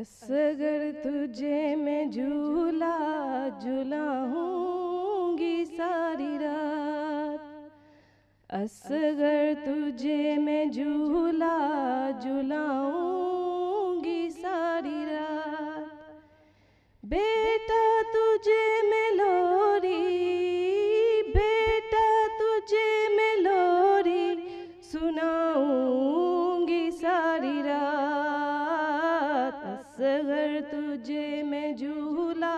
اصغر تجھے میں جھولا جھلاؤں گی ساری رات، اصغر تجھے میں جھولا جھلاؤں گی ساری رات، بیٹا تجھے میں لوری، بیٹا تجھے میں لوری سناؤں گی ساری رات، اصغر تجھے میں جھولا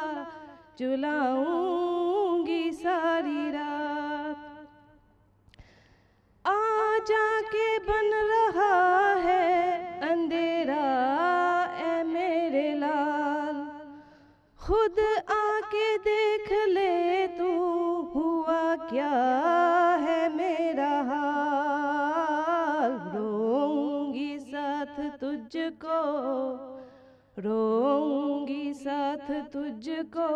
جھلاؤں گی ساری رات، آ جا کے بن رہا ہے اندھیرا اے میرے لال، خود آ کے دیکھ لے تو ہوا کیا ہے میرا حال، روؤں گی ساتھ تجھ کو، روؤں گی ساتھ تجھ کو،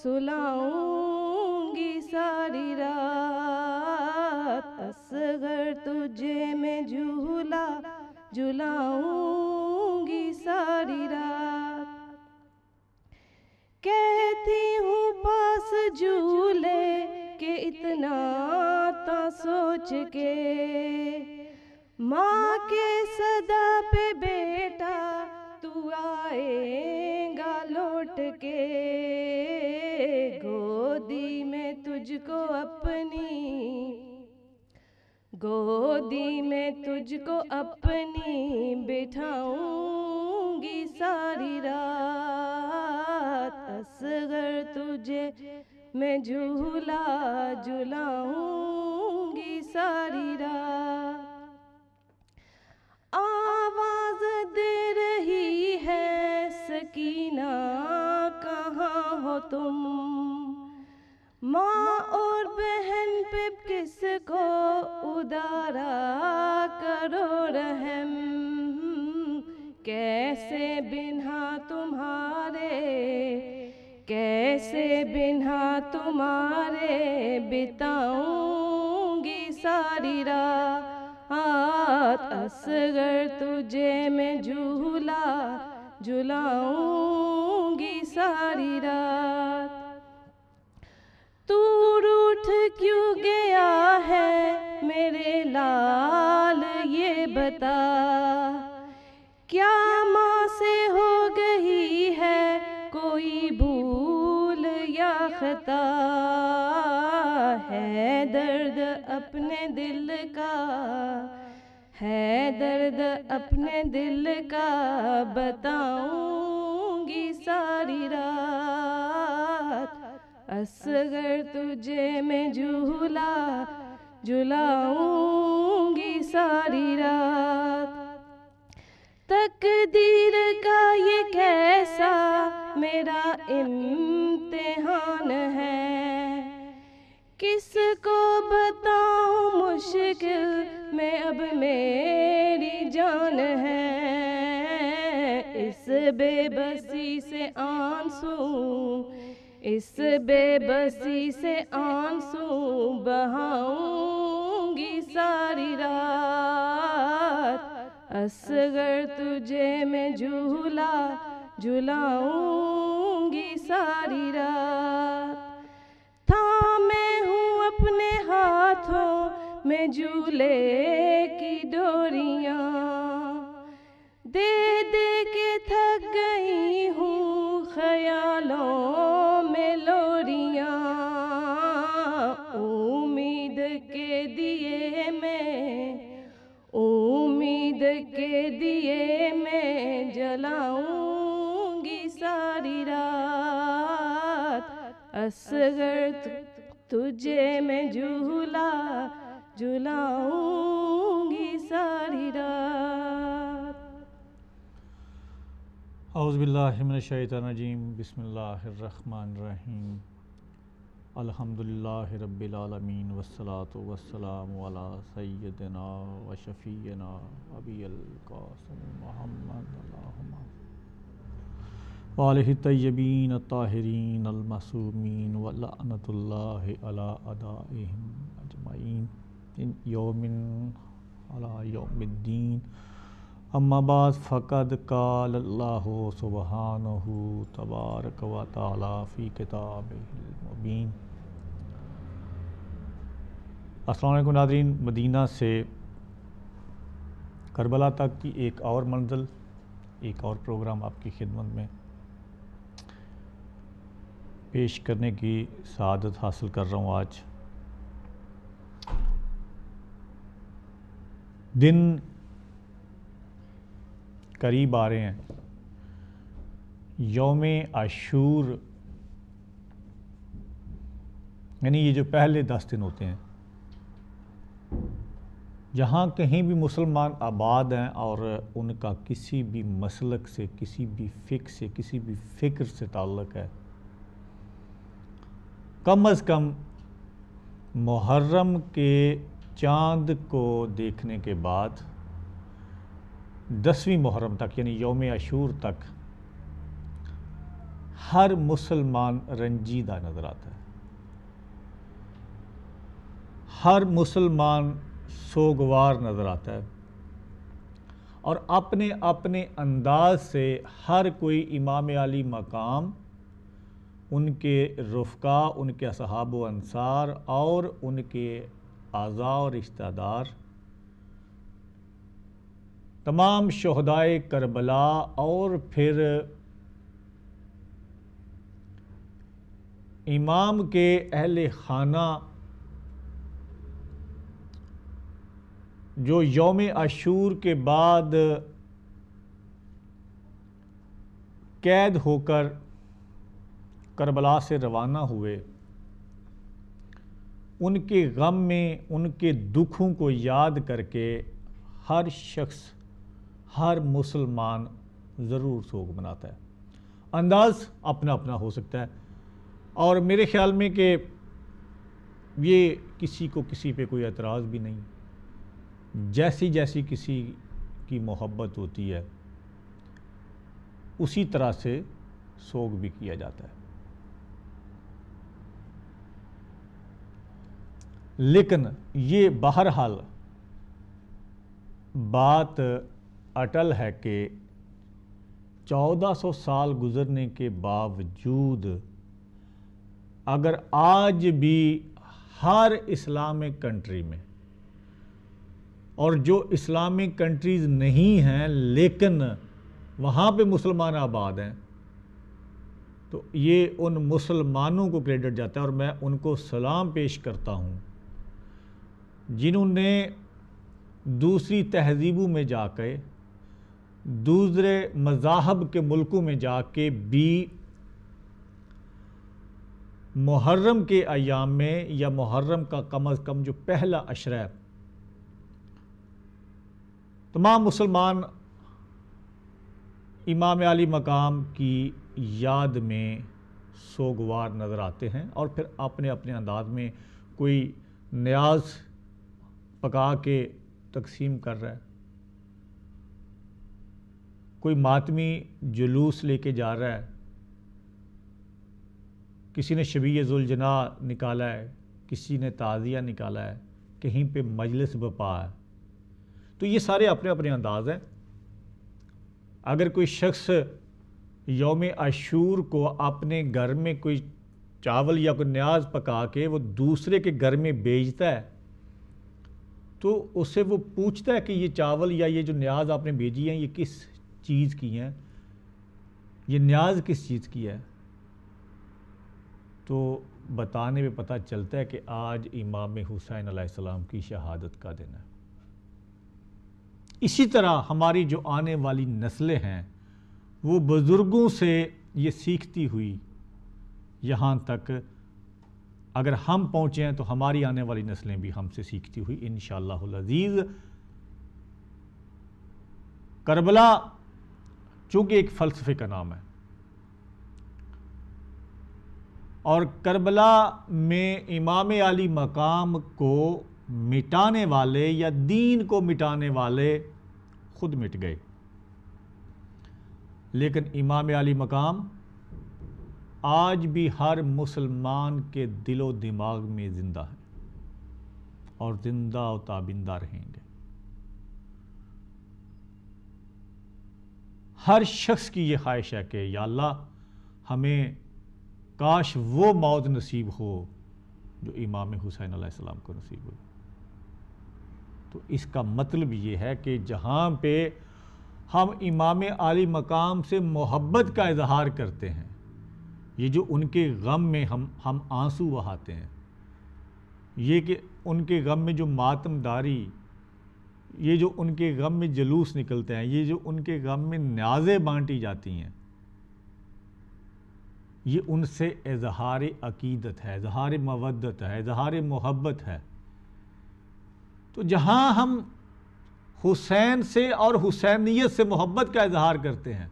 سلاؤں گی ساری رات، اصغر تجھے میں جھولا جھلاؤں گی ساری رات، کہتی ہوں پاس جھولے کہ اتنا تا سوچ کے، ماں کے صدا پہ بیٹا تو آئے گا لوٹ کے، گودی میں تجھ کو اپنی، گودی میں تجھ کو اپنی بٹھاؤں گی ساری رات، اصغر تجھے میں جھولا جھلاؤں گی ساری رات، آواز دے رہی ہے سکینہ کہاں ہو تم، ماں اور بہن پہ کس کو ادارا کرو رحم، کیسے بنھا تمہارے، کیسے بنھا تمہارے بتاؤں گی ساری رات، اصغر تجھے میں جھولا جھلاؤں گی ساری رات، تو روٹھ کیوں گیا ہے میرے لال یہ بتا، کیا ماں سے ہو گئی ہے کوئی بھول یا خطا، ہے درد اپنے دل کا، ہے درد اپنے دل کا بتاؤں گی ساری رات، اصغر تجھے میں جھولا جھلاؤں گی ساری رات، تقدیر کا یہ کیسا میرا امتحان ہے، کس کو بتاؤں مشکل میں اب میری جان ہے، اس بے بسی سے آنسو، اس بے بسی سے آنسو بہاؤں گی ساری رات، اصغر تجھے میں جھولا جھلاؤں گی ساری رات، تھامے ہوں اپنے ہاتھوں میں جھولے کی ڈوریاں، دے دے کے تھک گئی ہوں خیالوں میں لوریاں، امید کے دیے میں، امید کے دیے میں جلاؤں گی ساری رات، اصغر تجھے میں جھولا جھلاؤں گی ساری رات۔ اعوذ باللہ من الشیطان الرجیم، بسم اللہ الرحمن الرحیم، الحمدللہ رب العالمین والصلاة والسلام علی سیدنا و شفیعنا ابی القاسم محمد اللہم وآلہ الطیبین الطاہرین المعصومین ولعنۃ اللہ علی اعدائہم اجمعین، یوم علی یوم الدین، اما بعد فقد قال اللہ سبحانہ تبارک و تعالی فی کتابہ المبین۔ السلام علیکم ناظرین، مدینہ سے کربلا تک کی ایک اور منزل، ایک اور پروگرام آپ کی خدمت میں پیش کرنے کی سعادت حاصل کر رہا ہوں۔ آج دن قریب آ رہے ہیں، یوم عاشور، یعنی یہ جو پہلے 10 دن ہوتے ہیں، جہاں کہیں بھی مسلمان آباد ہیں اور ان کا کسی بھی مسلک سے، کسی بھی فقہ سے، کسی بھی فکر سے تعلق ہے، کم از کم محرم کے چاند کو دیکھنے کے بعد 10ویں محرم تک یعنی یوم عاشور تک ہر مسلمان رنجیدہ نظر آتا ہے، ہر مسلمان سوگوار نظر آتا ہے، اور اپنے اپنے انداز سے ہر کوئی امام علی مقام، ان کے رفقا، ان کے اصحاب و انصار اور ان کے اعزاء و رشتہ دار، تمام شہدائے کربلا اور پھر امام کے اہل خانہ جو یوم عاشور کے بعد قید ہو کر کربلا سے روانہ ہوئے، ان کے غم میں، ان کے دکھوں کو یاد کر کے ہر شخص، ہر مسلمان ضرور سوگ مناتا ہے۔ انداز اپنا اپنا ہو سکتا ہے، اور میرے خیال میں کہ یہ کسی کو کسی پہ کوئی اعتراض بھی نہیں، جیسی جیسی کسی کی محبت ہوتی ہے اسی طرح سے سوگ بھی کیا جاتا ہے۔ لیکن یہ بہرحال بات اٹل ہے کہ 1400 سال گزرنے کے باوجود اگر آج بھی ہر اسلامک کنٹری میں، اور جو اسلامک کنٹریز نہیں ہیں لیکن وہاں پہ مسلمان آباد ہیں، تو یہ ان مسلمانوں کو کریڈٹ جاتا ہے، اور میں ان کو سلام پیش کرتا ہوں جنہوں نے دوسری تہذیبوں میں جا کے، دوسرے مذاہب کے ملکوں میں جا کے بھی محرم کے ایام میں، یا محرم کا کم از کم جو پہلا عشرہ ہے، تمام مسلمان امام علی مقام کی یاد میں سوگوار نظر آتے ہیں، اور پھر اپنے اپنے انداز میں کوئی نیاز پکا کے تقسیم کر رہا ہے، کوئی ماتمی جلوس لے کے جا رہا ہے، کسی نے شبیہ ذوالجناح نکالا ہے، کسی نے تعزیہ نکالا ہے، کہیں پہ مجلس بپا ہے، تو یہ سارے اپنے اپنے انداز ہیں۔ اگر کوئی شخص یوم عاشور کو اپنے گھر میں کوئی چاول یا کوئی نیاز پکا کے وہ دوسرے کے گھر میں بیچتا ہے، تو اس سے وہ پوچھتا ہے کہ یہ چاول یا یہ جو نیاز آپ نے بھیجی ہیں یہ کس چیز کی ہیں، یہ نیاز کس چیز کی ہے، تو بتانے میں پتہ چلتا ہے کہ آج امام حسین علیہ السلام کی شہادت کا دن ہے۔ اسی طرح ہماری جو آنے والی نسلیں ہیں وہ بزرگوں سے یہ سیکھتی ہوئی یہاں تک اگر ہم پہنچے ہیں، تو ہماری آنے والی نسلیں بھی ہم سے سیکھتی ہوئی انشاءاللہ العزیز۔ کربلا چونکہ ایک فلسفے کا نام ہے، اور کربلا میں امام علی مقام کو مٹانے والے یا دین کو مٹانے والے خود مٹ گئے، لیکن امام علی مقام آج بھی ہر مسلمان کے دل و دماغ میں زندہ ہے اور زندہ و تابندہ رہیں گے۔ ہر شخص کی یہ خواہش ہے کہ یا اللہ ہمیں کاش وہ موت نصیب ہو جو امام حسین علیہ السلام کو نصیب ہوئی۔ تو اس کا مطلب یہ ہے کہ جہاں پہ ہم امام عالی مقام سے محبت کا اظہار کرتے ہیں، یہ جو ان کے غم میں ہم آنسو بہاتے ہیں، یہ کہ ان کے غم میں جو ماتم داری، یہ جو ان کے غم میں جلوس نکلتے ہیں، یہ جو ان کے غم میں نیازیں بانٹی جاتی ہیں، یہ ان سے اظہار عقیدت ہے، اظہار مودت ہے، اظہار محبت ہے۔ تو جہاں ہم حسین سے اور حسینیت سے محبت کا اظہار کرتے ہیں،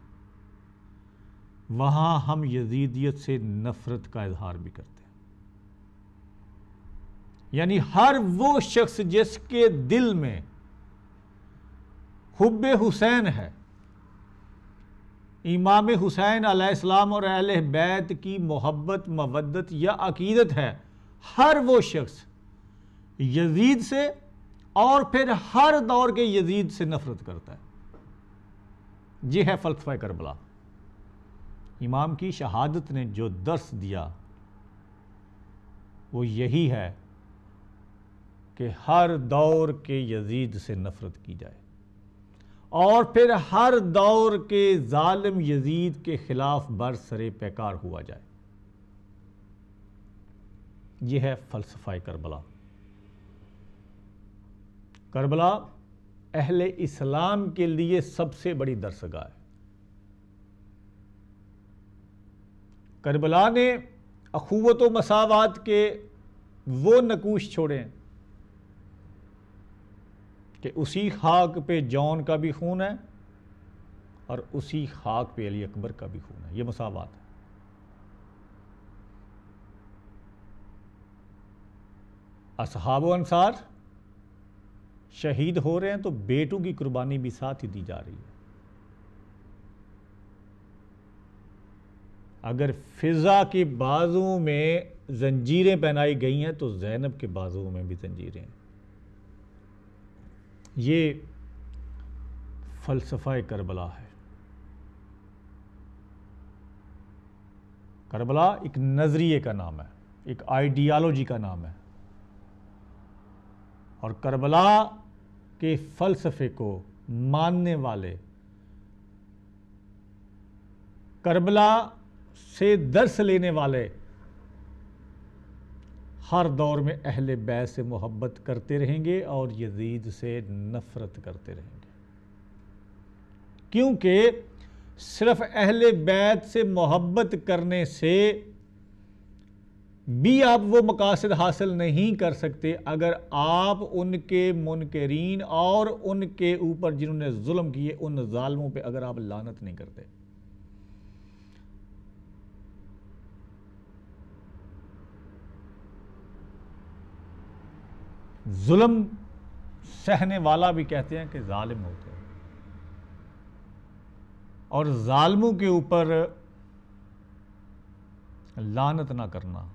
وہاں ہم یزیدیت سے نفرت کا اظہار بھی کرتے ہیں۔ یعنی ہر وہ شخص جس کے دل میں حب حسین ہے، امام حسین علیہ السلام اور اہل بیت کی محبت، مودت یا عقیدت ہے، ہر وہ شخص یزید سے اور پھر ہر دور کے یزید سے نفرت کرتا ہے۔ یہ ہے فلسفہ کربلا۔ امام کی شہادت نے جو درس دیا وہ یہی ہے کہ ہر دور کے یزید سے نفرت کی جائے اور پھر ہر دور کے ظالم یزید کے خلاف برسر پیکار ہوا جائے۔ یہ ہے فلسفہ کربلا۔ کربلا اہل اسلام کے لیے سب سے بڑی درسگاہ ہے۔ کربلا نے اخوت و مساوات کے وہ نقوش چھوڑے ہیں کہ اسی خاک پہ جون کا بھی خون ہے اور اسی خاک پہ علی اکبر کا بھی خون ہے۔ یہ مساوات ہے۔ اصحاب و انصار شہید ہو رہے ہیں تو بیٹوں کی قربانی بھی ساتھ ہی دی جا رہی ہے۔ اگر فضا کے بازو میں زنجیریں پہنائی گئی ہیں تو زینب کے بازو میں بھی زنجیریں ہیں۔ یہ فلسفہ کربلا ہے۔ کربلا ایک نظریے کا نام ہے، ایک آئیڈیالوجی کا نام ہے، اور کربلا کے فلسفے کو ماننے والے، کربلا سے درس لینے والے ہر دور میں اہل بیت سے محبت کرتے رہیں گے اور یزید سے نفرت کرتے رہیں گے، کیونکہ صرف اہل بیت سے محبت کرنے سے بھی آپ وہ مقاصد حاصل نہیں کر سکتے اگر آپ ان کے منکرین اور ان کے اوپر جنہوں نے ظلم کیے ان ظالموں پہ اگر آپ لعنت نہیں کرتے۔ ظلم سہنے والا بھی کہتے ہیں کہ ظالم ہوتے ہیں، اور ظالموں کے اوپر لعنت نہ کرنا،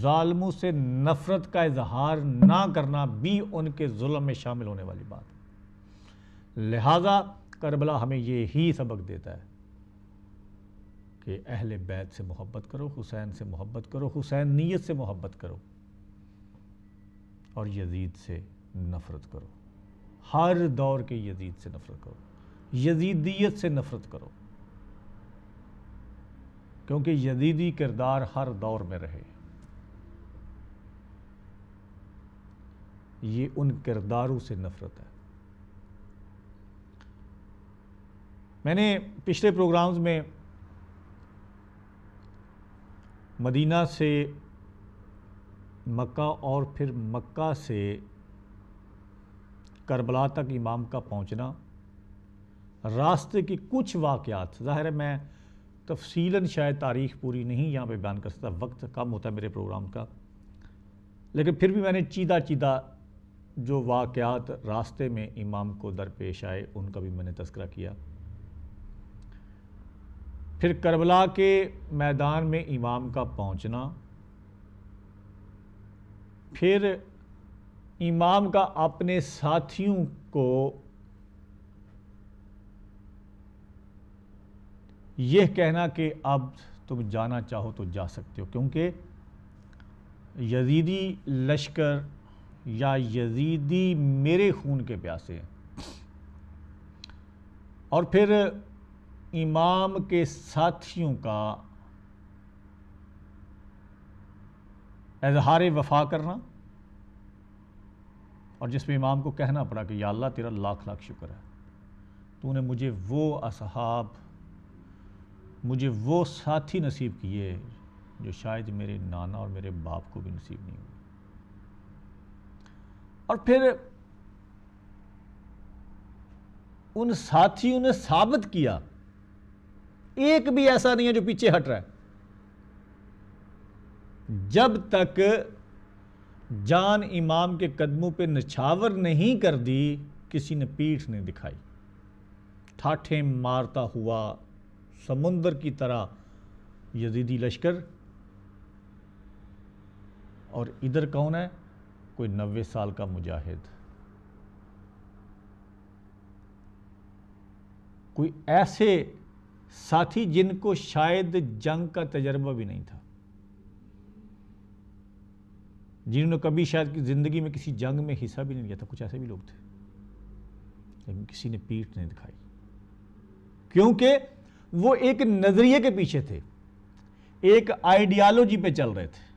ظالموں سے نفرت کا اظہار نہ کرنا بھی ان کے ظلم میں شامل ہونے والی بات ہے۔ لہذا کربلا ہمیں یہی سبق دیتا ہے کہ اہل بیت سے محبت کرو، حسین سے محبت کرو، حسینیت سے محبت کرو اور یزید سے نفرت کرو، ہر دور کے یزید سے نفرت کرو، یزیدیت سے نفرت کرو، کیونکہ یزیدی کردار ہر دور میں رہے۔ یہ ان کرداروں سے نفرت ہے۔ میں نے پچھلے پروگرامز میں مدینہ سے مکہ اور پھر مکہ سے کربلا تک امام کا پہنچنا، راستے کی کچھ واقعات، ظاہر ہے میں تفصیلاً شاید تاریخ پوری نہیں یہاں پہ بیان کر سکتا، وقت کم ہوتا ہے میرے پروگرام کا، لیکن پھر بھی میں نے چیدہ چیدہ جو واقعات راستے میں امام کو درپیش آئے ان کا بھی میں نے تذکرہ کیا۔ پھر کربلا کے میدان میں امام کا پہنچنا، پھر امام کا اپنے ساتھیوں کو یہ کہنا کہ اب تم جانا چاہو تو جا سکتے ہو، کیونکہ یزیدی لشکر یا یزیدی میرے خون کے پیاسے ہیں۔ اور پھر امام کے ساتھیوں کا اظہار وفا کرنا، اور جس میں امام کو کہنا پڑا کہ یا اللہ تیرا لاکھ لاکھ شکر ہے، تو نے مجھے وہ اصحاب، مجھے وہ ساتھی نصیب کیے جو شاید میرے نانا اور میرے باپ کو بھی نصیب نہیں ہوئے۔ اور پھر ان ساتھیوں نے ثابت کیا، ایک بھی ایسا نہیں ہے جو پیچھے ہٹ رہا ہے، جب تک جان امام کے قدموں پہ نچھاور نہیں کر دی کسی نے پیٹھ نہیں دکھائی۔ ٹھاٹھیں مارتا ہوا سمندر کی طرح یزیدی لشکر، اور ادھر کون ہے؟ کوئی 90 سال کا مجاہد، کوئی ایسے ساتھی جن کو شاید جنگ کا تجربہ بھی نہیں تھا، جنہوں نے کبھی شاید زندگی میں کسی جنگ میں حصہ بھی نہیں لیا تھا، کچھ ایسے بھی لوگ تھے، لیکن کسی نے پیٹھ نہیں دکھائی، کیونکہ وہ ایک نظریے کے پیچھے تھے، ایک آئیڈیالوجی پہ چل رہے تھے،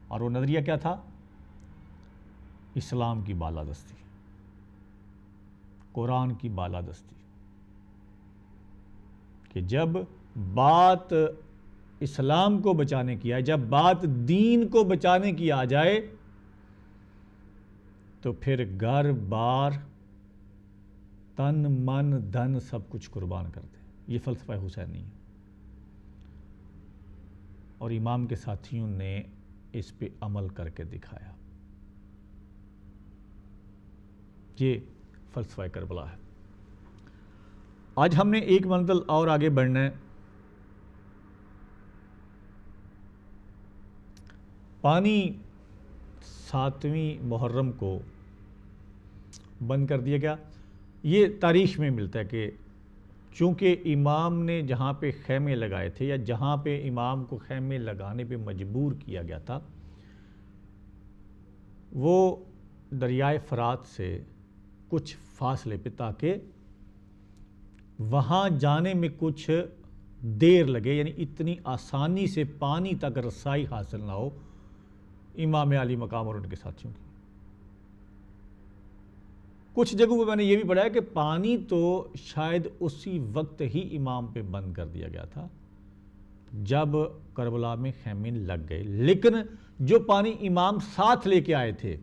اور وہ نظریہ کیا تھا؟ اسلام کی بالادستی، قرآن کی بالادستی، کہ جب بات اسلام کو بچانے کی آئے، جب بات دین کو بچانے کی آ جائے، تو پھر گھر بار تن من دھن سب کچھ قربان کر دے۔ یہ فلسفہ حسینی ہے، اور امام کے ساتھیوں نے اس پہ عمل کر کے دکھایا۔ یہ فلسفہ کربلا ہے۔ آج ہم نے ایک منزل اور آگے بڑھنا ہے۔ پانی 7ویں محرم کو بند کر دیا گیا۔ یہ تاریخ میں ملتا ہے کہ چونکہ امام نے جہاں پہ خیمے لگائے تھے، یا جہاں پہ امام کو خیمے لگانے پہ مجبور کیا گیا تھا، وہ دریائے فرات سے کچھ فاصلے پہ، تاکہ وہاں جانے میں کچھ دیر لگے، یعنی اتنی آسانی سے پانی تک رسائی حاصل نہ ہو امام علی مقام اور ان کے ساتھیوں کی۔ کچھ جگہوں پہ میں نے یہ بھی پڑھا ہے کہ پانی تو شاید اسی وقت ہی امام پہ بند کر دیا گیا تھا جب کربلا میں خیمے لگ گئے، لیکن جو پانی امام ساتھ لے کے آئے تھے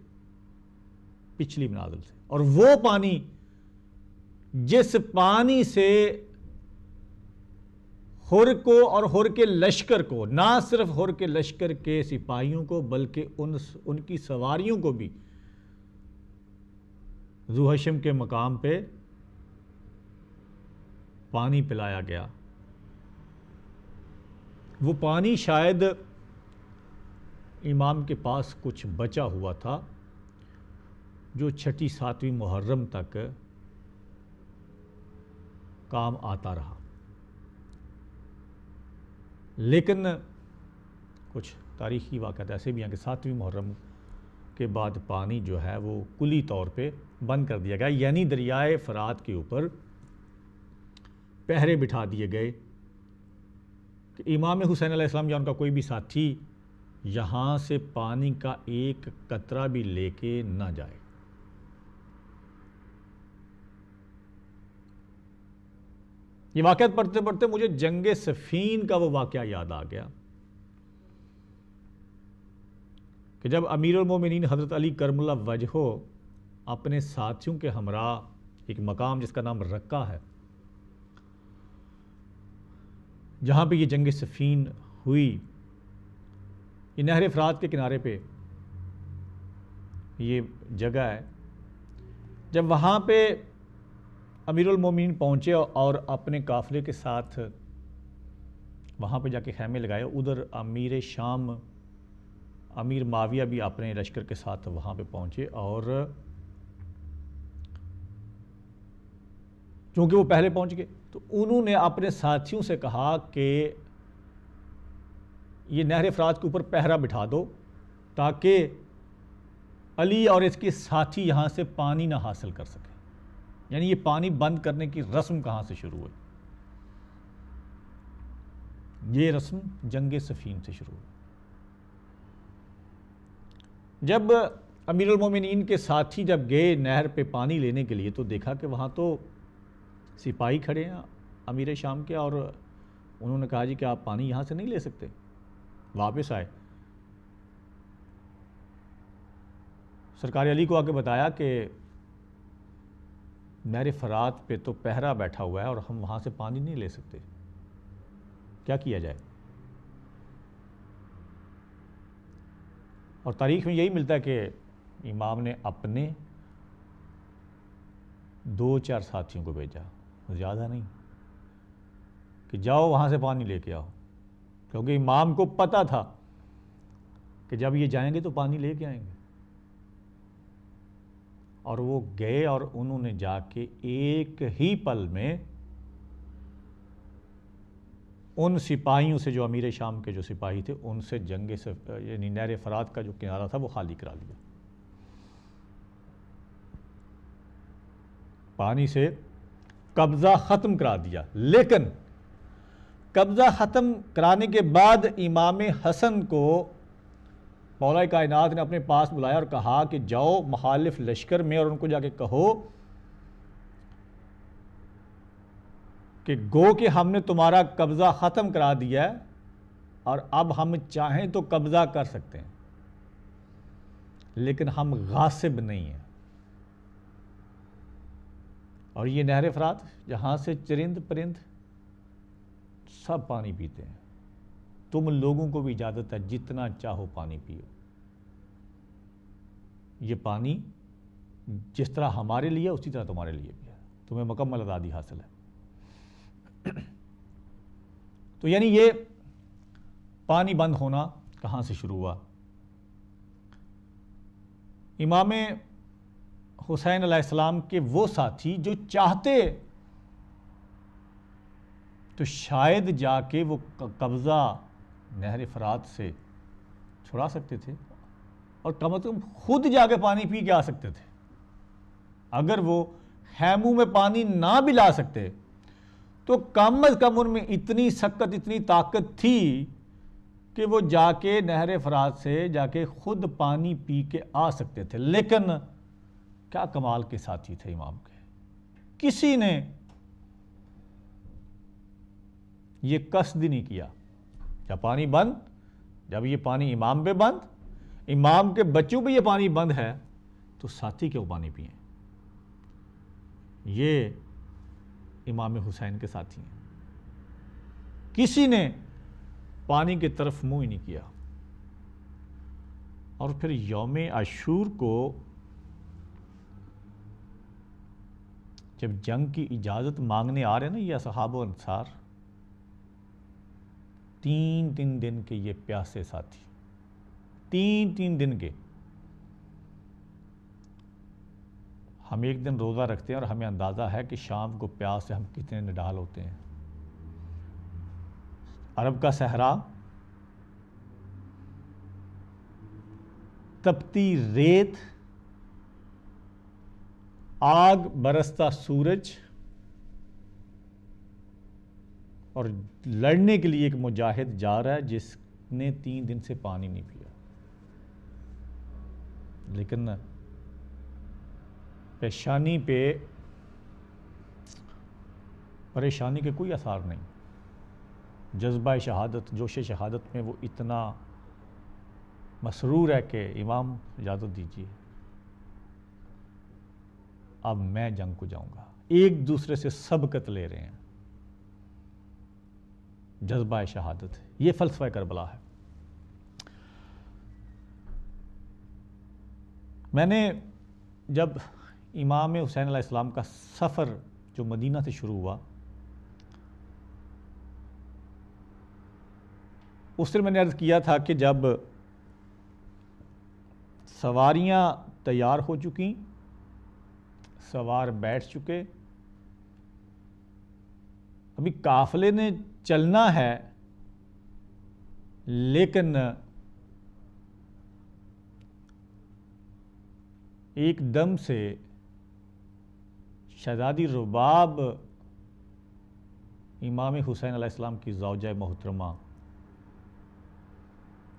پچھلی منازل سے، اور وہ پانی جس پانی سے ہر کو اور ہر کے لشکر کو، نہ صرف ہر کے لشکر کے سپاہیوں کو بلکہ ان کی سواریوں کو بھی ذو حشم کے مقام پہ پانی پلایا گیا، وہ پانی شاید امام کے پاس کچھ بچا ہوا تھا جو 6 7ویں محرم تک کام آتا رہا۔ لیکن کچھ تاریخی واقعات ایسے بھی ہیں کہ 7ویں محرم کے بعد پانی جو ہے وہ کلی طور پہ بند کر دیا گیا، یعنی دریائے فرات کے اوپر پہرے بٹھا دیے گئے کہ امام حسین علیہ السلام یا ان کا کوئی بھی ساتھی یہاں سے پانی کا ایک قطرہ بھی لے کے نہ جائے۔ یہ واقعات پڑھتے پڑھتے مجھے جنگ صفین کا وہ واقعہ یاد آ گیا کہ جب امیر المومنین حضرت علی کرم اللہ وجہہ اپنے ساتھیوں کے ہمراہ ایک مقام جس کا نام رقہ ہے، جہاں پہ یہ جنگ صفین ہوئی، یہ نہر فرات کے کنارے پہ یہ جگہ ہے، جب وہاں پہ امیر المومنین پہنچے اور اپنے قافلے کے ساتھ وہاں پہ جا کے خیمے لگائے، ادھر امیر شام امیر معاویہ بھی اپنے لشکر کے ساتھ وہاں پہ پہنچے، اور چونکہ وہ پہلے پہنچ گئے تو انہوں نے اپنے ساتھیوں سے کہا کہ یہ نہر فرات کے اوپر پہرا بٹھا دو تاکہ علی اور اس کے ساتھی یہاں سے پانی نہ حاصل کر سکیں. یعنی یہ پانی بند کرنے کی رسم کہاں سے شروع ہوئی؟ یہ رسم جنگ صفین سے شروع ہوئی. جب امیر المومنین کے ساتھی جب گئے نہر پہ پانی لینے کے لیے تو دیکھا کہ وہاں تو سپاہی کھڑے ہیں امیر شام کے, اور انہوں نے کہا جی کہ آپ پانی یہاں سے نہیں لے سکتے. واپس آئے, سرکار علی کو آ کے بتایا کہ نہر فرات پہ تو پہرا بیٹھا ہوا ہے اور ہم وہاں سے پانی نہیں لے سکتے, کیا کیا جائے؟ اور تاریخ میں یہی ملتا ہے کہ امام نے اپنے 2-4 ساتھیوں کو بھیجا, زیادہ نہیں, کہ جاؤ وہاں سے پانی لے کے آؤ, کیونکہ امام کو پتہ تھا کہ جب یہ جائیں گے تو پانی لے کے آئیں گے. اور وہ گئے اور انہوں نے جا کے ایک ہی پل میں ان سپاہیوں سے, جو امیر شام کے جو سپاہی تھے, ان سے جنگ سے یعنی نہر فرات کا جو کنارہ تھا وہ خالی کرا لیا. پانی سے قبضہ ختم کرا دیا. لیکن قبضہ ختم کرانے کے بعد امام حسن کو مولا کائنات نے اپنے پاس بلایا اور کہا کہ جاؤ مخالف لشکر میں اور ان کو جا کے کہو کہ گو کہ ہم نے تمہارا قبضہ ختم کرا دیا ہے اور اب ہم چاہیں تو قبضہ کر سکتے ہیں, لیکن ہم غاصب نہیں ہیں. اور یہ نہر فرات جہاں سے چرند پرند سب پانی پیتے ہیں, تم لوگوں کو بھی اجازت ہے جتنا چاہو پانی پیو. یہ پانی جس طرح ہمارے لیے اسی طرح تمہارے لیے بھی ہے, تمہیں مکمل آزادی حاصل ہے. تو یعنی یہ پانی بند ہونا کہاں سے شروع ہوا؟ امام حسین علیہ السلام کے وہ ساتھی جو چاہتے تو شاید جا کے وہ قبضہ نہر فرات سے چھڑا سکتے تھے, اور کم از کم خود جا کے پانی پی کے آ سکتے تھے. اگر وہ خیموں میں پانی نہ بھی لا سکتے تو کم از کم ان میں اتنی سکت, اتنی طاقت تھی کہ وہ جا کے نہر فرات سے جا کے خود پانی پی کے آ سکتے تھے. لیکن کیا کمال کے ساتھی تھے امام کے, کسی نے یہ قصد نہیں کیا. جب پانی بند, جب یہ پانی امام پہ بند, امام کے بچوں پہ یہ پانی بند ہے, تو ساتھی کیوں پانی پئیں؟ یہ امام حسین کے ساتھی ہیں. کسی نے پانی کی طرف منہ ہی نہیں کیا. اور پھر یوم عاشور کو جب جنگ کی اجازت مانگنے آ رہے ہیں نا یہ اصحاب و انصار, 3 دن کے یہ پیاسے ساتھی, 3 دن کے. ہم ایک دن روزہ رکھتے ہیں اور ہمیں اندازہ ہے کہ شام کو پیاس سے ہم کتنے نڈال ہوتے ہیں. عرب کا صحرا, تپتی ریت, آگ برستا سورج, اور لڑنے کے لیے ایک مجاہد جا رہا ہے جس نے 3 دن سے پانی نہیں پیا. لیکن پیشانی پہ پریشانی کے کوئی اثار نہیں. جذبہ شہادت, جوش شہادت میں وہ اتنا مسرور ہے کہ امام اجازت دیجیے اب میں جنگ کو جاؤں گا. ایک دوسرے سے سبقت لے رہے ہیں. جذبہ شہادت, یہ فلسفہ کربلا ہے. میں نے جب امام حسین علیہ السلام کا سفر جو مدینہ سے شروع ہوا, اس دن میں نے عرض کیا تھا کہ جب سواریاں تیار ہو چکی, سوار بیٹھ چکے, ابھی قافلے نے چلنا ہے، لیکن ایک دم سے شہزادی رباب امام حسین علیہ السلام کی زوجہ محترمہ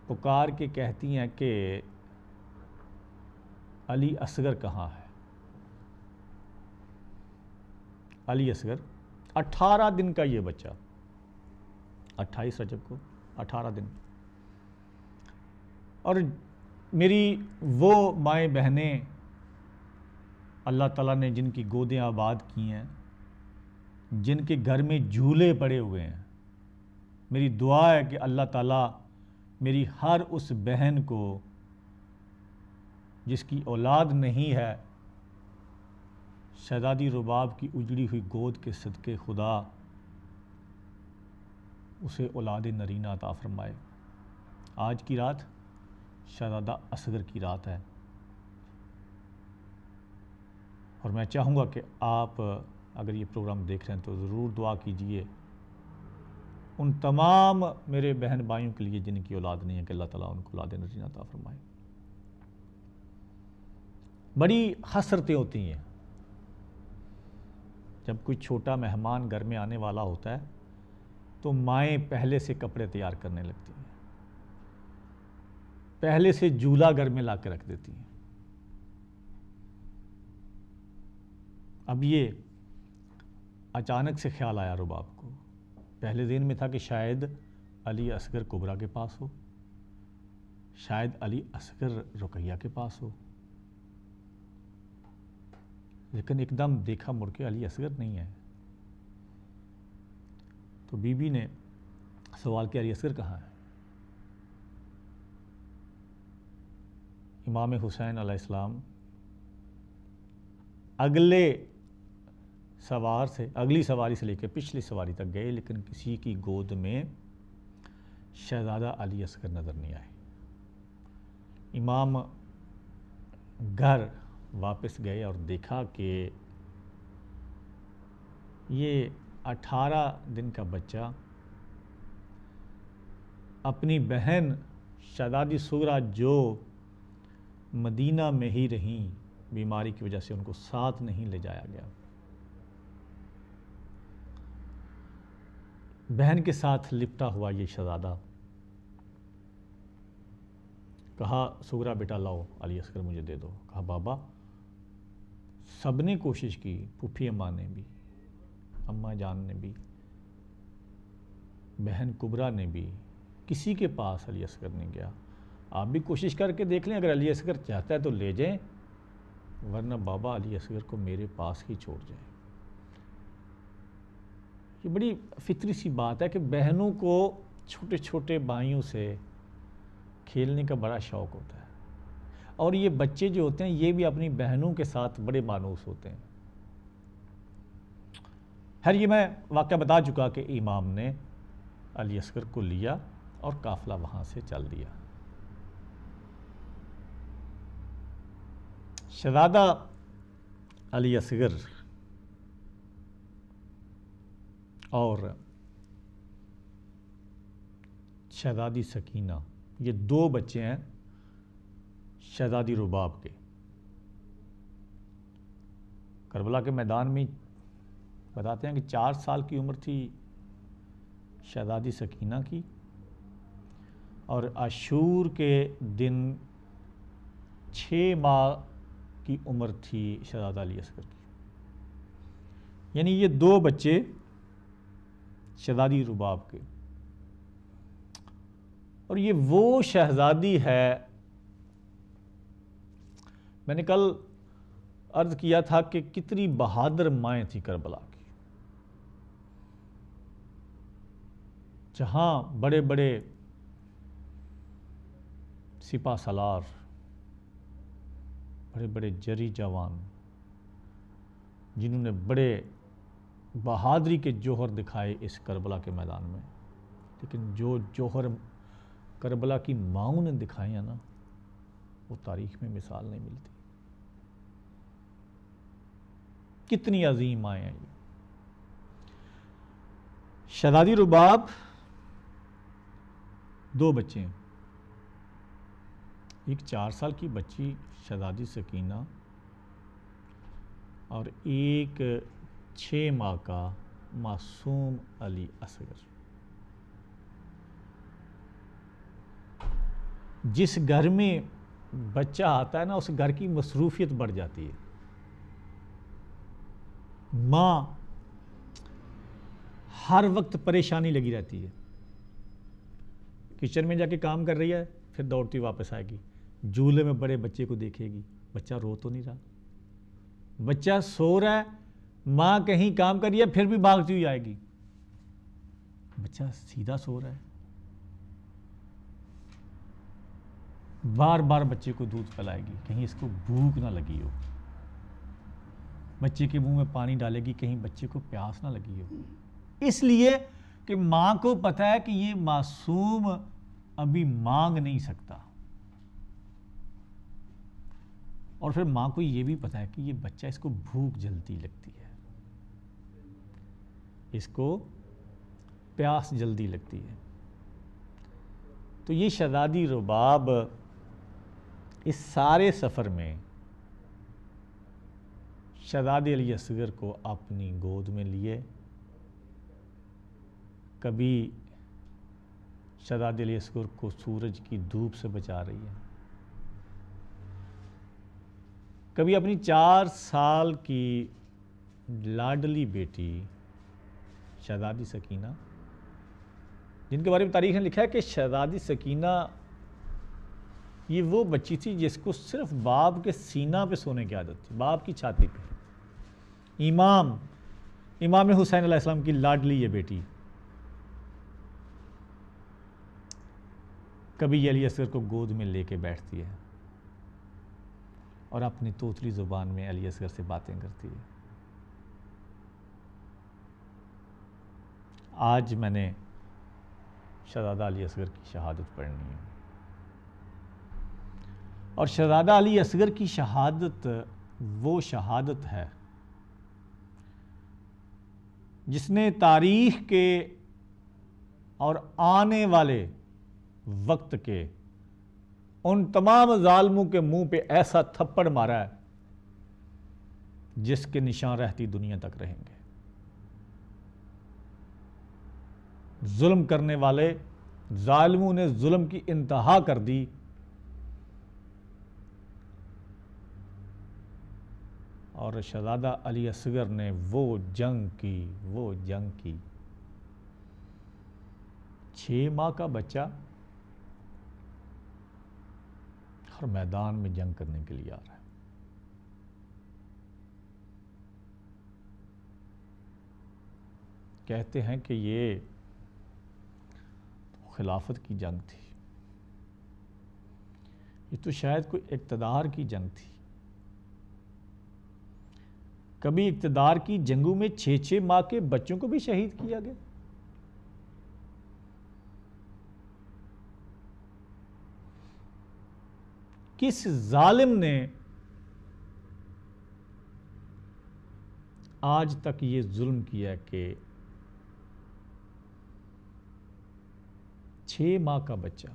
پکار کے کہتی ہیں کہ علی اصغر کہاں ہے؟ علی اصغر 18 دن کا یہ بچہ، 28 رجب کو 18 دن، اور میری وہ مائیں بہنیں اللہ تعالیٰ نے جن کی گودیں آباد کی ہیں، جن کے گھر میں جھولے پڑے ہوئے ہیں، میری دعا ہے کہ اللہ تعالیٰ میری ہر اس بہن کو جس کی اولاد نہیں ہے، شہزادی رباب کی اجڑی ہوئی گود کے صدقے خدا اسے اولاد نرینہ عطا فرمائے۔ آج کی رات شہزادہ اصغر کی رات ہے، اور میں چاہوں گا کہ آپ اگر یہ پروگرام دیکھ رہے ہیں تو ضرور دعا کیجئے ان تمام میرے بہن بھائیوں کے لیے جن کی اولاد نہیں ہے، کہ اللہ تعالیٰ ان کو اولاد نرینہ عطا فرمائے۔ بڑی حسرتیں ہوتی ہیں جب کوئی چھوٹا مہمان گھر میں آنے والا ہوتا ہے تو مائیں پہلے سے کپڑے تیار کرنے لگتی ہیں، پہلے سے جھولا گھر میں لا کے رکھ دیتی ہیں۔ اب یہ اچانک سے خیال آیا رباب کو، پہلے ذہن میں تھا کہ شاید علی اصغر کبریٰ کے پاس ہو، شاید علی اصغر رقیہ کے پاس ہو، لیکن ایک دم دیکھا مڑ کے علی اصغر نہیں ہے۔ تو بی بی نے سوال کیا، علی اصغر کہاں ہے؟ امام حسین علیہ السلام اگلی سواری سے لے کے پچھلی سواری تک گئے، لیکن کسی کی گود میں شہزادہ علی اصغر نظر نہیں آئے۔ امام گھر واپس گئے اور دیکھا کہ یہ 18 دن کا بچہ اپنی بہن شہزادی صغریٰ جو مدینہ میں ہی رہیں، بیماری کی وجہ سے ان کو ساتھ نہیں لے جایا گیا، بہن کے ساتھ لپٹا ہوا یہ شہزادہ، کہا صغریٰ بیٹا لاؤ علی اصغر مجھے دے دو۔ کہا بابا سب نے کوشش کی، پھوپھی اماں نے بھی، اماں جان نے بھی، بہن کبریٰ نے بھی، کسی کے پاس علی اصغر نہیں گیا۔ آپ بھی کوشش کر کے دیکھ لیں، اگر علی اصغر چاہتا ہے تو لے جائیں، ورنہ بابا علی اصغر کو میرے پاس ہی چھوڑ جائیں۔ یہ بڑی فطری سی بات ہے کہ بہنوں کو چھوٹے چھوٹے بھائیوں سے کھیلنے کا بڑا شوق ہوتا ہے، اور یہ بچے جو ہوتے ہیں یہ بھی اپنی بہنوں کے ساتھ بڑے مانوس ہوتے ہیں۔ خیر یہ میں واقعہ بتا چکا کہ امام نے علی اصغر کو لیا اور قافلہ وہاں سے چل دیا۔ شہزادہ علی اصغر اور شہزادی سکینہ، یہ 2 بچے ہیں شہزادی رباب کے۔ کربلا کے میدان میں بتاتے ہیں کہ 4 سال کی عمر تھی شہزادی سکینہ کی، اور عاشور کے دن 6 ماہ کی عمر تھی شہزادہ علی اصغر کی۔ یعنی یہ 2 بچے شہزادی رباب کے، اور یہ وہ شہزادی ہے، میں نے کل عرض کیا تھا کہ کتنی بہادر مائیں تھی کربلا کی، جہاں بڑے بڑے سپہ سالار، بڑے بڑے جری جوان، جنہوں نے بڑے بہادری کے جوہر دکھائے اس کربلا کے میدان میں، لیکن جو جوہر کربلا کی ماؤں نے دکھائے ہیں نا، وہ تاریخ میں مثال نہیں ملتی۔ کتنی عظیم مائیں ہیں یہ۔ شہزادی رباب 2 بچے ہیں، ایک 4 سال کی بچی شہزادی سکینہ اور ایک 6 ماہ کا معصوم علی اصغر۔ جس گھر میں بچہ آتا ہے نا، اس گھر کی مصروفیت بڑھ جاتی ہے۔ ماں ہر وقت پریشانی لگی رہتی ہے، کچن میں جا کے کام کر رہی ہے، پھر دوڑتی واپس آئے گی، جھولے میں بڑے بچے کو دیکھے گی، بچہ رو تو نہیں رہا، بچہ سو رہا ہے، ماں کہیں کام کر رہی ہے پھر بھی بھاگتی ہوئی آئے گی، بچہ سیدھا سو رہا ہے، بار بار بچے کو دودھ پلائے گی کہیں اس کو بھوک نہ لگی ہو، بچے کے منہ میں پانی ڈالے گی کہیں بچے کو پیاس نہ لگی ہو، اس لیے کہ ماں کو پتہ ہے کہ یہ معصوم ابھی مانگ نہیں سکتا، اور پھر ماں کو یہ بھی پتہ ہے کہ یہ بچہ اس کو بھوک جلدی لگتی ہے، اس کو پیاس جلدی لگتی ہے۔ تو یہ شہزادی رباب اس سارے سفر میں شہزادے علی اصغر کو اپنی گود میں لیے، کبھی شہزادے علی اصغر کو سورج کی دھوپ سے بچا رہی ہے، کبھی اپنی 4 سال کی لاڈلی بیٹی شہزادی سکینہ، جن کے بارے میں تاریخ نے لکھا ہے کہ شہزادی سکینہ یہ وہ بچی تھی جس کو صرف باپ کے سینہ پہ سونے کی عادت تھی، باپ کی چھاتی پہ۔ امام حسین علیہ السلام کی لاڈلی یہ بیٹی، کبھی یہ علی اصغر کو گود میں لے کے بیٹھتی ہے اور اپنی توتلی زبان میں علی اصغر سے باتیں کرتی ہے۔ آج میں نے شہزادہ علی اصغر کی شہادت پڑھنی ہے، اور شہزادہ علی اصغر کی شہادت وہ شہادت ہے جس نے تاریخ کے اور آنے والے وقت کے ان تمام ظالموں کے منہ پہ ایسا تھپڑ مارا ہے جس کے نشان رہتی دنیا تک رہیں گے۔ ظلم کرنے والے ظالموں نے ظلم کی انتہا کر دی، اور شہزادہ علی اصغر نے وہ جنگ کی 6 ماہ کا بچہ ہر میدان میں جنگ کرنے کے لیے آ رہا ہے۔ کہتے ہیں کہ یہ خلافت کی جنگ تھی، یہ تو شاید کوئی اقتدار کی جنگ تھی۔ کبھی اقتدار کی جنگوں میں 6 ماہ کے بچوں کو بھی شہید کیا گیا۔ کس ظالم نے آج تک یہ ظلم کیا کہ 6 ماہ کا بچہ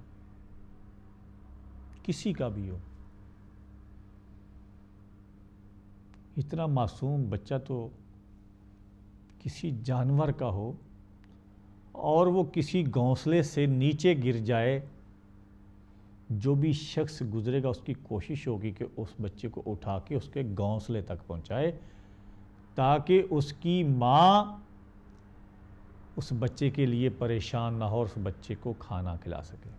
کسی کا بھی ہو، اتنا معصوم بچہ تو کسی جانور کا ہو اور وہ کسی گھونسلے سے نیچے گر جائے، جو بھی شخص گزرے گا اس کی کوشش ہوگی کہ اس بچے کو اٹھا کے اس کے گھونسلے تک پہنچائے تاکہ اس کی ماں اس بچے کے لیے پریشان نہ ہو اور اس بچے کو کھانا کھلا سکے۔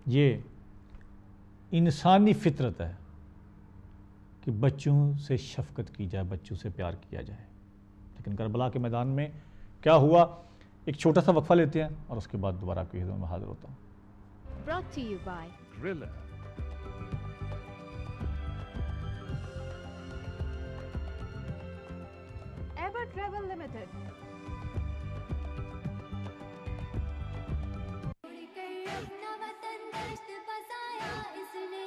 یہ انسانی فطرت ہے کہ بچوں سے شفقت کی جائے، بچوں سے پیار کیا جائے، لیکن کربلا کے میدان میں کیا ہوا؟ ایک چھوٹا سا وقفہ لیتے ہیں اور اس کے بعد دوبارہ آپ کی خدمت میں حاضر ہوتا ہوں۔ Brought to you by Griller. Ever Travel Limited. اپنا وطن دشت بسایا اس نے،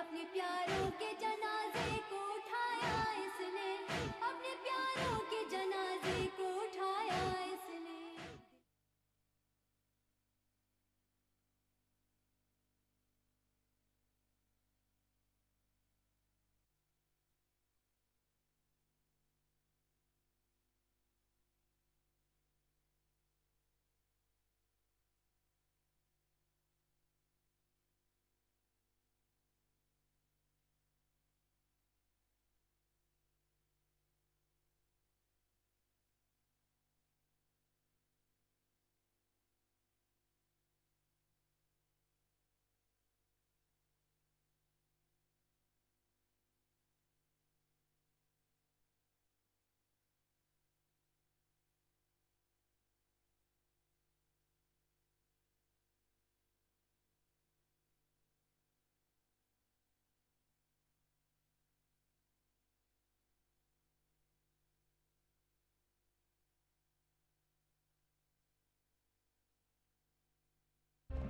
اپنے پیاروں کے جنازے کو اٹھایا اس نے، اپنے پیاروں کے جنازے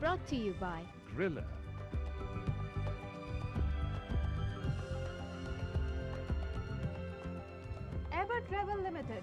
Brought to you by Griller. Ever Travel Limited.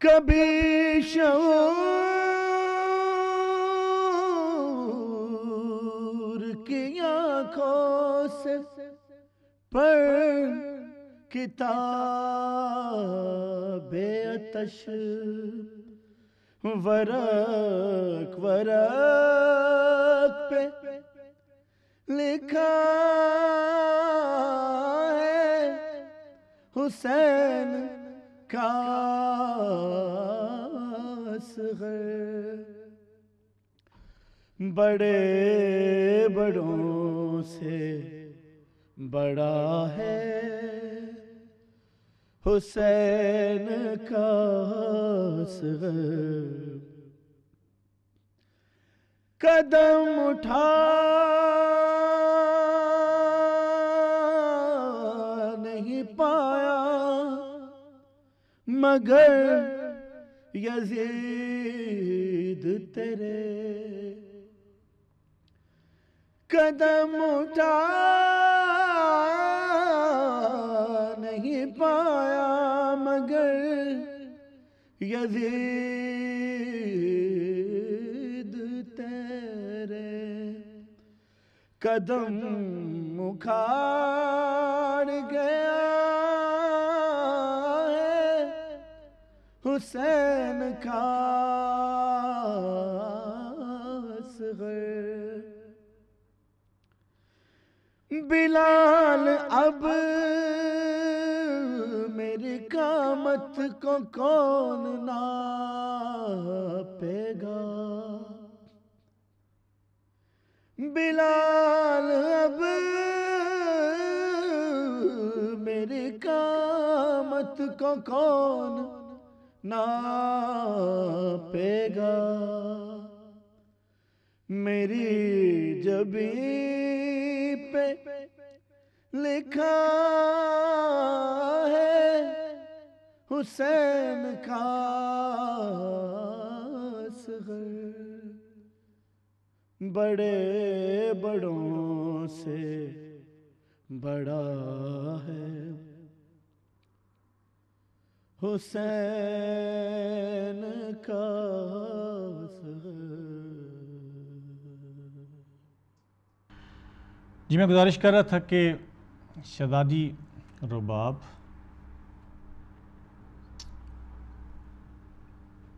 کبھی شعور کی آنکھوں سے پڑھ کتاب آتش ورق ورق پہ لکھا ہے حسین کا اصغر، بڑے بڑوں سے بڑا ہے حسین کا اصغر، قدم اٹھا نہیں پایا مگر یزید تیرے، قدم اٹھا نہیں پایا مگر یزید تیرے، قدم اکھاڑ گیا ہے حسین کا اصغر، بلال اب میری قامت کو کون ناپے گا، بلال اب میری قامت کو کون ناپے گا، میری جبین پہ لکھا ہے حسین کا اصغر، بڑے بڑوں سے بڑا ہے حسین کا اصغر۔ جی میں گزارش کر رہا تھا کہ شہزادی رباب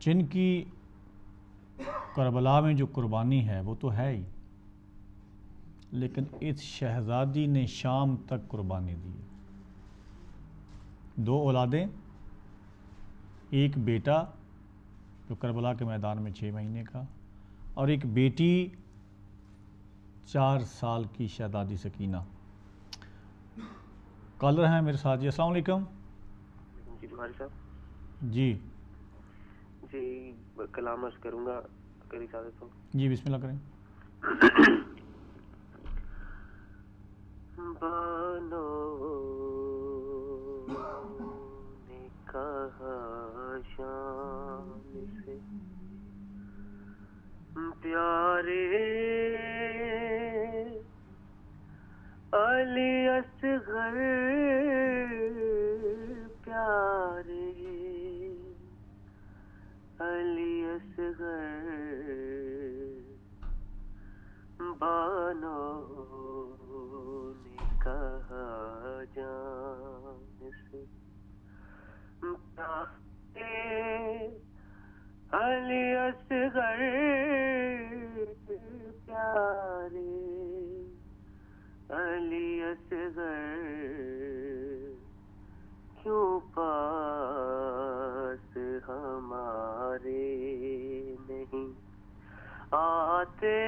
جن کی کربلا میں جو قربانی ہے وہ تو ہے ہی، لیکن اس شہزادی نے شام تک قربانی دی، 2 اولادیں، ایک بیٹا جو کربلا کے میدان میں 6 مہینے کا، اور ایک بیٹی 4 سال کی شہزادی سکینہ۔ کالر ہیں میرے ساتھ جی، السلام علیکم۔ جی بخاری صاحب جی جی کلام عرض کروں گا اگر اجازت ہو۔ جی بسم اللہ کریں۔ بانو نے کہا شان سے پیارے علی اصغر پیارے علی اصغر بانو نے کہا جان سے پیارے علی اصغر پیارے علی اصغر کیوں پاس ہمارے نہیں آتے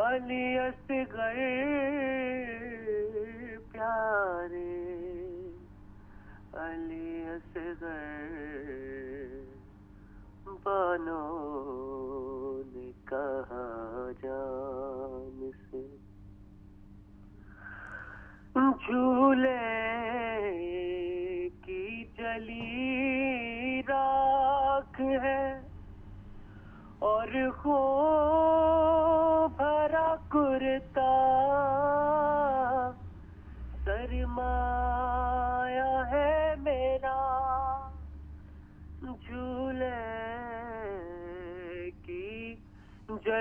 علی اصغر پیارے علی اصغر بانو نے کہا جان سے جھولے کی جلی راکھ ہے اور خون بھرا کرتا سرمایہ ہے میرا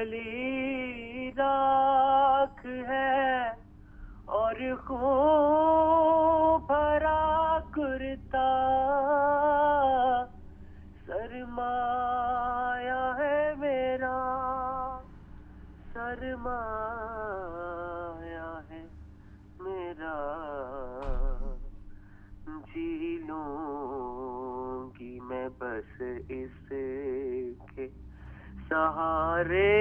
علی راکھ ہے اور خون بھرا کرتا سرمایہ ہے میرا سرمایہ ہے میرا جی لوں گی میں بس اس کے سہارے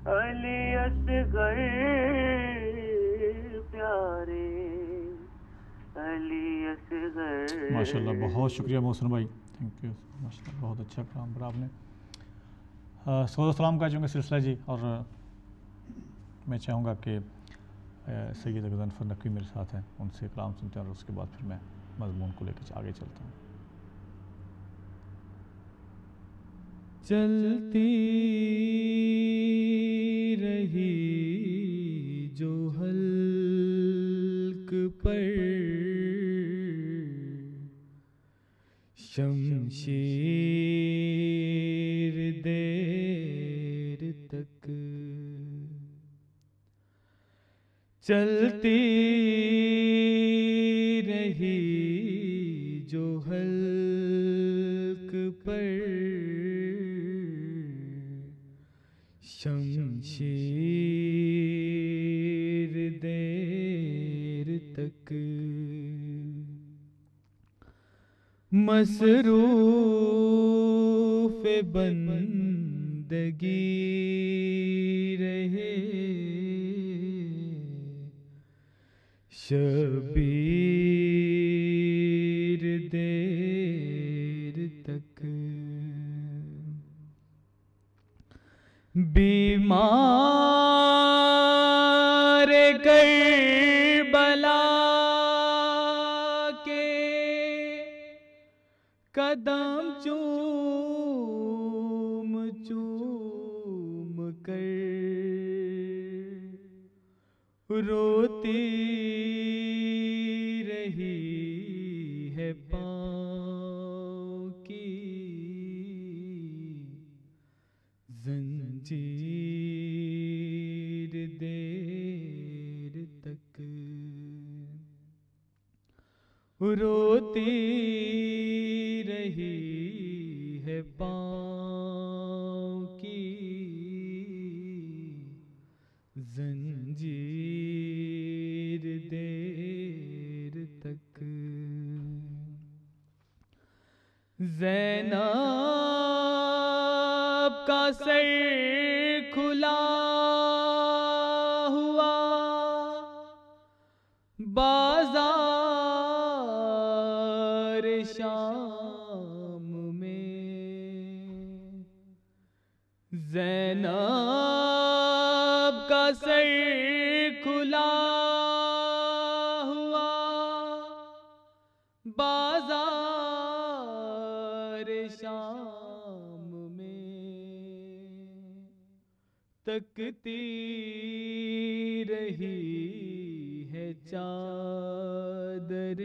علی اصغر پیارے علی اصغر. ماشاءاللہ بہت شکریہ محسن بھائی, تھینک یو ماشاء اللہ, بہت اچھا کام کرا آپ نے. صلوات و سلام کا چونکہ سلسلہ جی, اور میں چاہوں گا کہ سید غضنفر نقوی میرے ساتھ ہیں, ان سے کلام سنتے ہیں اور اس کے بعد پھر میں مضمون کو لے کے آگے چلتا ہوں. چلتی رہی جو حلق پر شمشیر دیر تک, چلتی رہی جو حلق پر شمشیر دیر تک, مصروف بندگی رہے شبیر دیر تک, بیمار کربلا کے قدم چوم چوم کر روتی رہی ہے پاؤں کی زنجیر دیر تک, روتی رہی ہے پاؤں کی زنجیر دیر تک. زینب کا سر کھلا ہوا بازار شام میں, زینب کا سر کھلا ہوا بازار شام میں, تکتی رہی ہے چادر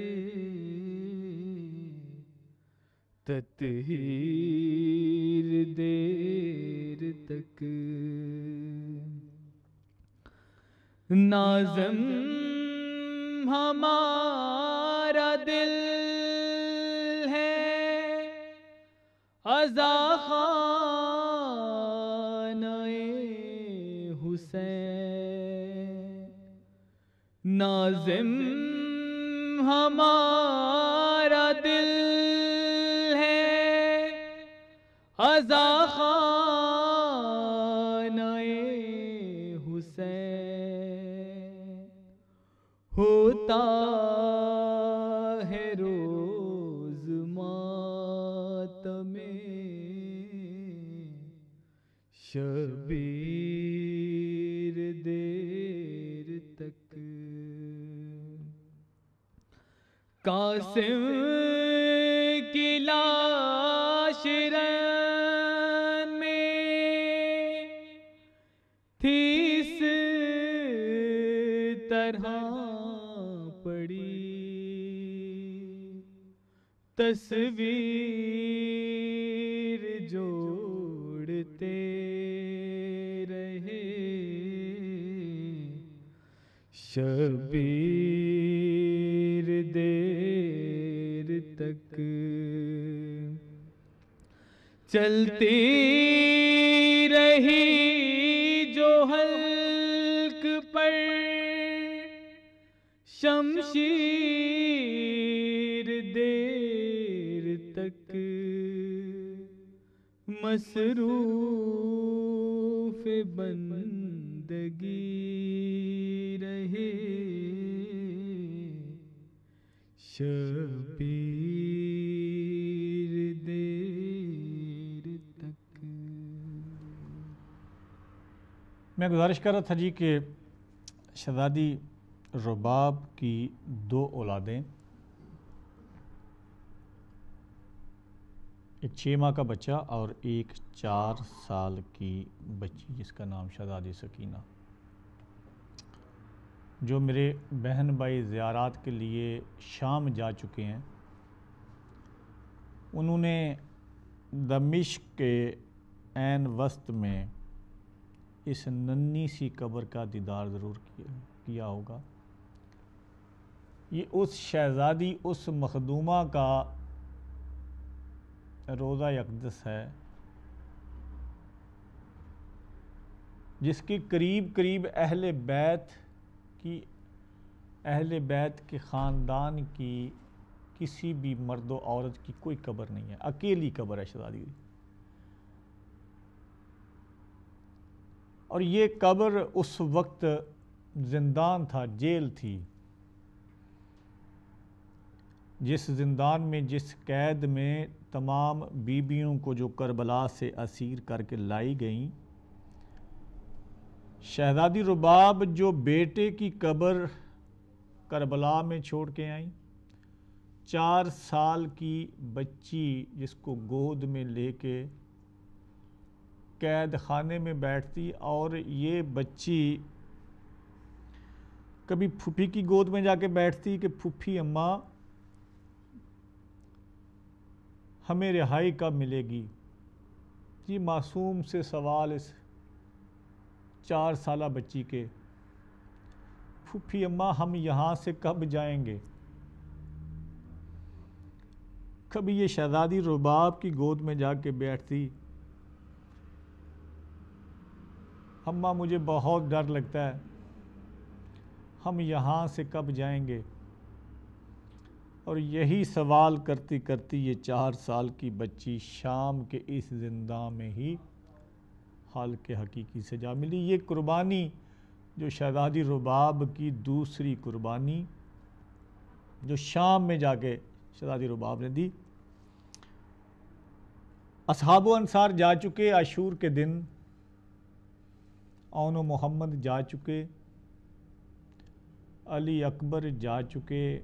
تطہیر دیر تک, ناظم ہمارا دل ہے عزا خانہ حسین, ناظم ہمارا دل ہے عزا خانہ حسین, ہوتا ہے روز ماتم شبیر دیر تک, قاسم کی لاش رن میں تھی اس طرح پڑی, تصویر جوڑتے شبیر دیر تک چلتی رہی جو حلق پر شمشیر دیر تک مصروف بندگی رہے شبیر دیر تک. میں گزارش کر رہا تھا جی کہ شہزادی رباب کی 2 اولادیں، ایک 6 ماہ کا بچہ اور ایک 4 سال کی بچی جس کا نام شہزادی سکینہ، جو میرے بہن بھائی زیارات کے لیے شام جا چکے ہیں، انہوں نے دمشق کے عین وسط میں اس ننھی سی قبر کا دیدار ضرور کیا ہوگا. یہ اس شہزادی، اس مخدومہ کا روضہ اقدس ہے جس کے قریب قریب اہل بیت کے خاندان کی کسی بھی مرد و عورت کی کوئی قبر نہیں ہے، اکیلی قبر ہے شہزادی کی. اور یہ قبر اس وقت زندان تھا، جیل تھی، جس زندان میں، جس قید میں تمام بیبیوں کو جو کربلا سے اسیر کر کے لائی گئیں، شہزادی رباب جو بیٹے کی قبر کربلا میں چھوڑ کے آئیں، 4 سال کی بچی جس کو گود میں لے کے قید خانے میں بیٹھتی، اور یہ بچی کبھی پھوپھی کی گود میں جا کے بیٹھتی کہ پھوپھی اماں ہمیں رہائی کب ملے گی. یہ معصوم سے سوال اس 4 سالہ بچی کے، پھوپھی اماں ہم یہاں سے کب جائیں گے. کبھی یہ شہزادی رباب کی گود میں جا کے بیٹھتی، اماں مجھے بہت ڈر لگتا ہے، ہم یہاں سے کب جائیں گے. اور یہی سوال کرتی کرتی یہ 4 سال کی بچی شام کے اس زندان میں ہی حالق حقیقی سے جا ملی. یہ قربانی جو شہزادی رباب کی دوسری قربانی جو شام میں جا کے شہزادی رباب نے دی. اصحاب و انصار جا چکے عاشور کے دن، اون و محمد جا چکے، علی اکبر جا چکے،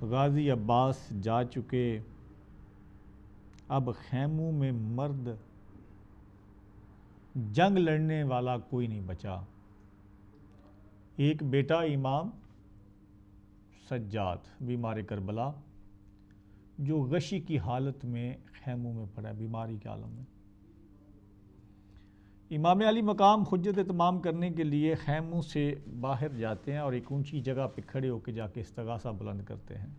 غازی عباس جا چکے. اب خیموں میں مرد جنگ لڑنے والا کوئی نہیں بچا. ایک بیٹا امام سجاد بیمار کربلا جو غشی کی حالت میں خیموں میں پڑا ہے، بیماری کے عالم میں. امام علی مقام حجت تمام کرنے کے لیے خیموں سے باہر جاتے ہیں اور ایک اونچی جگہ پہ کھڑے ہو کے جا کے استغاثہ بلند کرتے ہیں.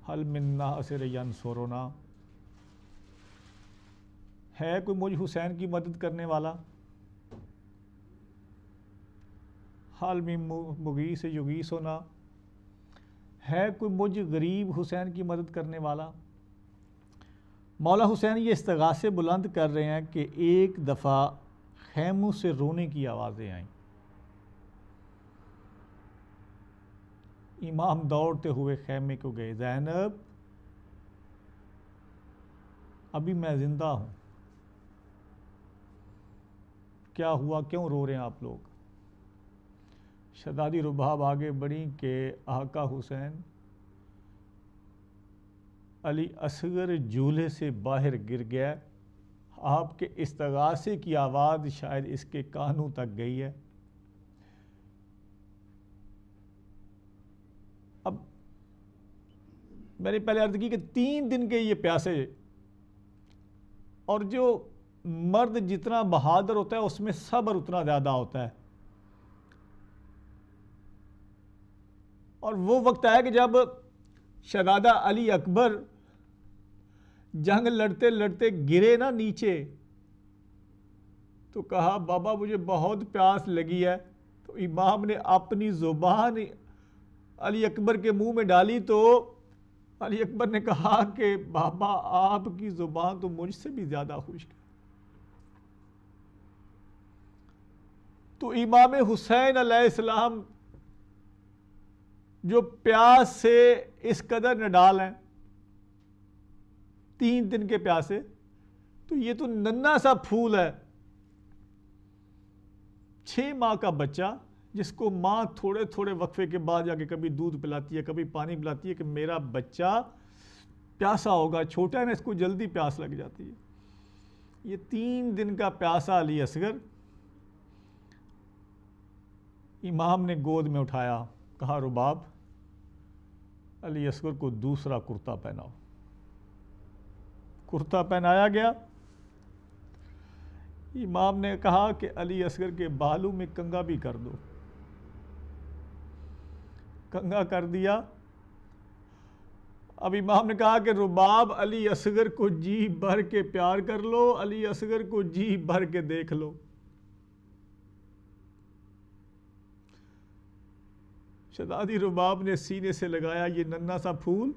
حل من ناصر ینصرنا، ہے کوئی مجھ حسین کی مدد کرنے والا؟ حل من مغیث یغیثنا، ہے کوئی مجھ غریب حسین کی مدد کرنے والا؟ مولا حسین یہ استغاثے بلند کر رہے ہیں کہ ایک دفعہ خیموں سے رونے کی آوازیں آئیں. امام دوڑتے ہوئے خیمے کو گئے، زینب ابھی میں زندہ ہوں، کیا ہوا، کیوں رو رہے ہیں آپ لوگ؟ شہزادی رباب آگے بڑھی کہ آقا حسین، علی اصغر جھولے سے باہر گر گیا، آپ کے استغاثے کی آواز شاید اس کے کانوں تک گئی ہے. اب میں نے پہلے عرض کی کہ 3 دن کے یہ پیاسے، اور جو مرد جتنا بہادر ہوتا ہے اس میں صبر اتنا زیادہ ہوتا ہے. اور وہ وقت آیا کہ جب شہزادہ علی اکبر جنگ لڑتے لڑتے گرے نا نیچے، تو کہا بابا مجھے بہت پیاس لگی ہے. تو امام نے اپنی زبان علی اکبر کے منہ میں ڈالی تو علی اکبر نے کہا کہ بابا آپ کی زبان تو مجھ سے بھی زیادہ خشک ہے. تو امام حسین علیہ السلام جو پیاس سے اس قدر نڈال ہیں، 3 دن کے پیاسے، تو یہ تو ننھا سا پھول ہے، 6 ماہ کا بچہ جس کو ماں تھوڑے تھوڑے وقفے کے بعد جا کے کبھی دودھ پلاتی ہے کبھی پانی پلاتی ہے کہ میرا بچہ پیاسا ہوگا، چھوٹا ہے نا، اس کو جلدی پیاس لگ جاتی ہے. یہ 3 دن کا پیاسا علی اصغر امام نے گود میں اٹھایا، کہا رباب علی اصغر کو دوسرا کرتا پہناؤ. کرتا پہنایا گیا. امام نے کہا کہ علی اصغر کے بالوں میں کنگا بھی کر دو. کنگا کر دیا. اب امام نے کہا کہ رباب علی اصغر کو جی بھر کے پیار کر لو، علی اصغر کو جی بھر کے دیکھ لو. شہزادی رباب نے سینے سے لگایا یہ ننھا سا پھول.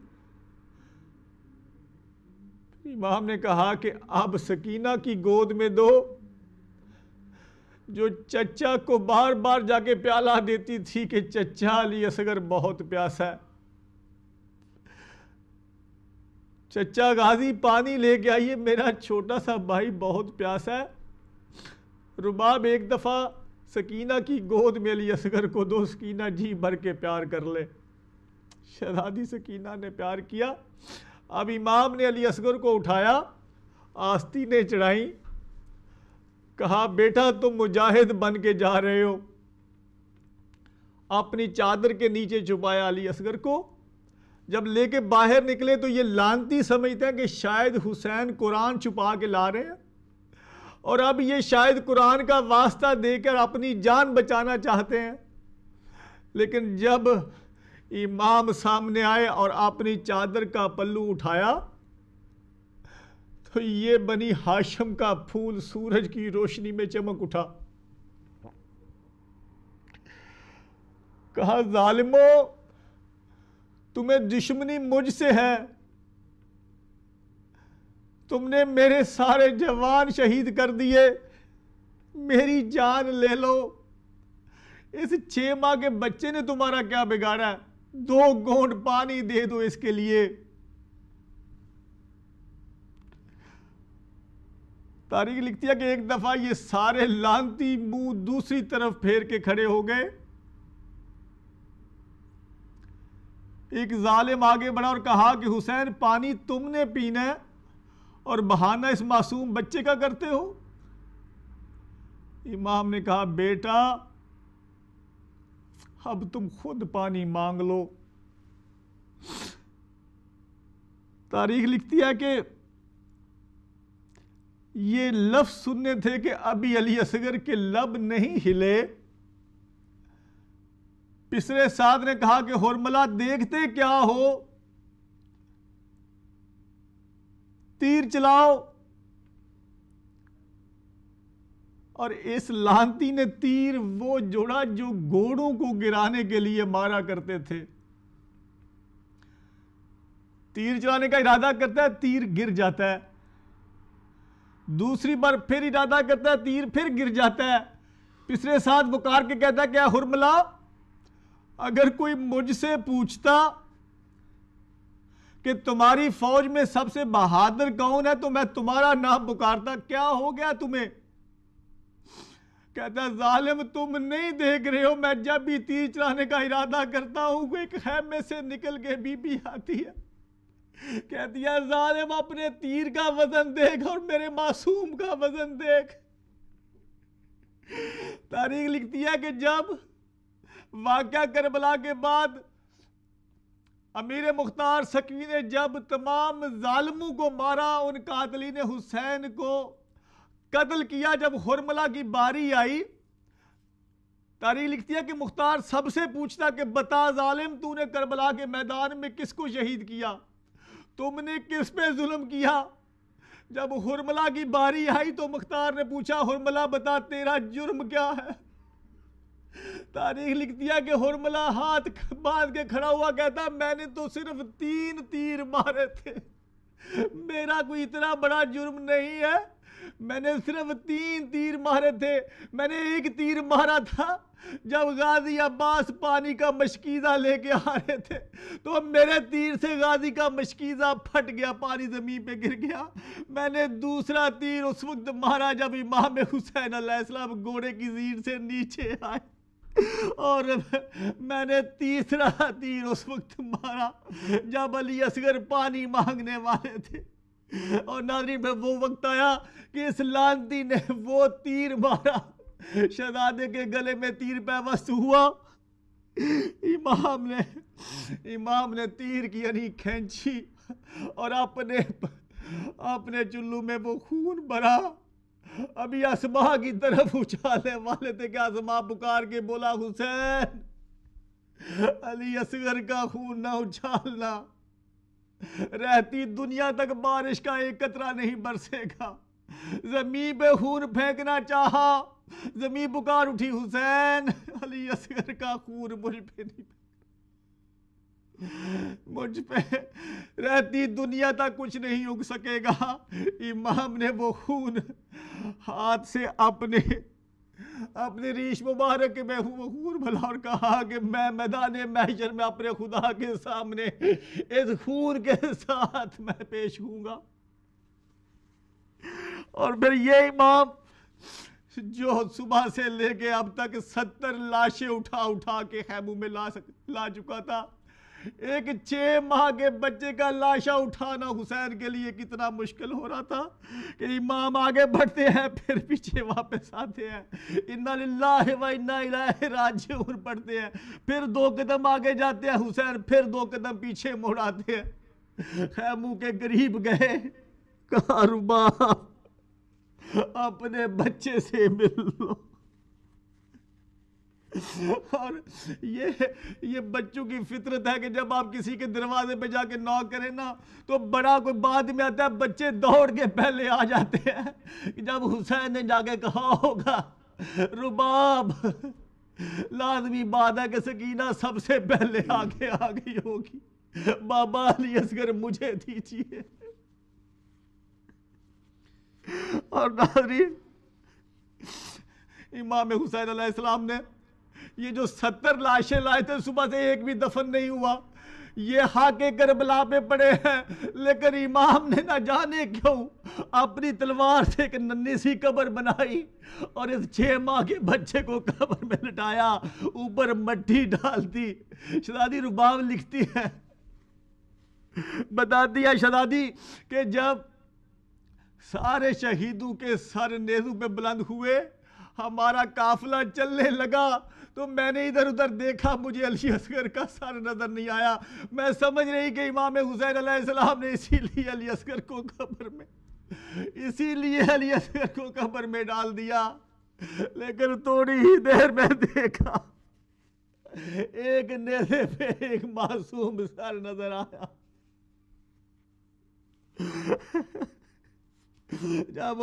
امام نے کہا کہ اب سکینہ کی گود میں دو، جو چچا کو بار بار جا کے پیالہ دیتی تھی کہ چچا علی اصغر بہت پیاسا ہے، چچا غازی پانی لے کے آئیے، میرا چھوٹا سا بھائی بہت پیاسا ہے. رباب ایک دفعہ سکینہ کی گود میں علی اصغر کو دو، سکینہ جی بھر کے پیار کر لے. شہزادی سکینہ نے پیار کیا. اب امام نے علی اصغر کو اٹھایا، آستینیں چڑھائیں، کہا بیٹا تم مجاہد بن کے جا رہے ہو. اپنی چادر کے نیچے چھپایا علی اصغر کو. جب لے کے باہر نکلے تو یہ لانتی سمجھتے ہیں کہ شاید حسین قرآن چھپا کے لا رہے ہیں، اور اب یہ شاید قرآن کا واسطہ دے کر اپنی جان بچانا چاہتے ہیں. لیکن جب امام سامنے آئے اور اپنی چادر کا پلو اٹھایا تو یہ بنی ہاشم کا پھول سورج کی روشنی میں چمک اٹھا. کہا ظالمو تمہیں دشمنی مجھ سے ہے، تم نے میرے سارے جوان شہید کر دیے، میری جان لے لو. اس 6 ماہ کے بچے نے تمہارا کیا بگاڑا ہے، 2 گھونٹ پانی دے دو اس کے لیے. تاریخ لکھتی ہے کہ ایک دفعہ یہ سارے لانتی منہ دوسری طرف پھیر کے کھڑے ہو گئے. ایک ظالم آگے بڑھا اور کہا کہ حسین پانی تم نے پینا ہے اور بہانہ اس معصوم بچے کا کرتے ہو. امام نے کہا بیٹا اب تم خود پانی مانگ لو. تاریخ لکھتی ہے کہ یہ لفظ سننے تھے کہ ابھی علی اصغر کے لب نہیں ہلے. پسرے سعد نے کہا کہ حرملہ دیکھتے کیا ہو، تیر چلاؤ. اور اس لانتی نے تیر وہ جوڑا جو گھوڑوں کو گرانے کے لیے مارا کرتے تھے. تیر چلانے کا ارادہ کرتا ہے، تیر گر جاتا ہے. دوسری بار پھر ارادہ کرتا ہے، تیر پھر گر جاتا ہے. پسرے سعد پکار کے کہتا ہے کہ اے حرملہ اگر کوئی مجھ سے پوچھتا کہ تمہاری فوج میں سب سے بہادر کون ہے تو میں تمہارا نام پکارتا. کیا ہو گیا تمہیں؟ کہتا ہے ظالم تم نہیں دیکھ رہے ہو، میں جب بھی تیر چلانے کا ارادہ کرتا ہوں ایک خیمے سے نکل کے بی بی آتی ہے، کہتی ہے ظالم اپنے تیر کا وزن دیکھ اور میرے معصوم کا وزن دیکھ. تاریخ لکھتی ہے کہ جب واقعہ کربلا کے بعد امیر مختار سکوی نے جب تمام ظالموں کو مارا، ان قاتلین حسین کو قتل کیا، جب حرملہ کی باری آئی تاریخ لکھتی ہے کہ مختار سب سے پوچھتا کہ بتا ظالم تو نے کربلا کے میدان میں کس کو شہید کیا، تم نے کس پہ ظلم کیا؟ جب حرملہ کی باری آئی تو مختار نے پوچھا حرملہ بتا تیرا جرم کیا ہے؟ تاریخ لکھتی ہے کہ حرملہ ہاتھ باندھ کے کھڑا ہوا کہتا میں نے تو صرف 3 تیر مارے تھے، میرا کوئی اتنا بڑا جرم نہیں ہے، میں نے صرف 3 تیر مارے تھے، میں نے 1 تیر مارا تھا جب غازی عباس پانی کا مشکیزہ لے کے آ رہے تھے تو میرے تیر سے غازی کا مشکیزہ پھٹ گیا، پانی زمین پہ گر گیا، میں نے دوسرا تیر اس وقت مارا جب امام حسین علیہ السلام گھوڑے کی زیر سے نیچے آئے، اور میں نے تیسرا تیر اس وقت مارا جب علی اصغر پانی مانگنے والے تھے۔ اور ناظرین پہ وہ وقت آیا کہ اس لعنتی نے وہ تیر مارا، شہزادے کے گلے میں تیر پیوست ہوا، امام نے تیر کی یعنی کھینچی اور اپنے چلو میں وہ خون بھرا، ابھی اسما کی طرف اچھالنے والے تھے کہ اسما پکار کے بولا حسین علی اصغر کا خون نہ اچھالنا، رہتی دنیا تک بارش کا ایک قطرہ نہیں برسے گا، زمین پہ خون پھینکنا چاہا، زمین پکار اٹھی حسین علی اصغر کا خون مجھ پہ نہیں، مجھ پہ رہتی دنیا تک کچھ نہیں اگ سکے گا۔ امام نے وہ خون ہاتھ سے اپنے ریش مبارک میں وہ خون بھلا اور کہا کہ میں میدان محشر میں اپنے خدا کے سامنے اس خون کے ساتھ میں پیش ہوں گا۔ اور پھر یہ امام جو صبح سے لے کے اب تک 70 لاشیں اٹھا کے خیموں میں لا چکا تھا، ایک 6 ماہ کے بچے کا لاشا اٹھانا حسین کے لیے کتنا مشکل ہو رہا تھا کہ امام آگے بڑھتے ہیں پھر پیچھے واپس آتے ہیں، انا للہ و انا الیہ راجعون پڑھتے ہیں، پھر 2 قدم آگے جاتے ہیں حسین، پھر 2 قدم پیچھے موڑ آتے ہیں۔ خیموں کے قریب گئے، کہا رباب اپنے بچے سے مل لو، اور یہ بچوں کی فطرت ہے کہ جب آپ کسی کے دروازے پہ جا کے نوک کریں نا تو بڑا کوئی بعد میں آتا ہے، بچے دوڑ کے پہلے آ جاتے ہیں۔ جب حسین نے جا کے کہا ہوگا رباب، لازمی بات ہے کہ سکینہ سب سے پہلے آگے آ گئی ہوگی، بابا علی اصغر مجھے دیجیے۔ اور ناظرین امام حسین علیہ السلام نے یہ جو 70 لاشیں لائے تھے صبح سے ایک بھی دفن نہیں ہوا، یہ خاکے کربلا پہ پڑے ہیں، لیکن امام نے نہ جانے کیوں اپنی تلوار سے ایک ننھی سی قبر بنائی اور اس 6 ماہ کے بچے کو قبر میں لٹایا، اوپر مٹی ڈال دی۔ شہزادی رباب لکھتی ہے، بتاتی ہے شہزادی کہ جب سارے شہیدوں کے سر نیزوں پہ بلند ہوئے، ہمارا قافلہ چلنے لگا تو میں نے ادھر ادھر دیکھا، مجھے علی اصغر کا سر نظر نہیں آیا، میں سمجھ رہی کہ امام حسین علیہ السلام نے اسی لیے علی اصغر کو قبر میں ڈال دیا، لیکن تھوڑی ہی دیر میں دیکھا ایک نیزے پہ ایک معصوم سر نظر آیا۔ جب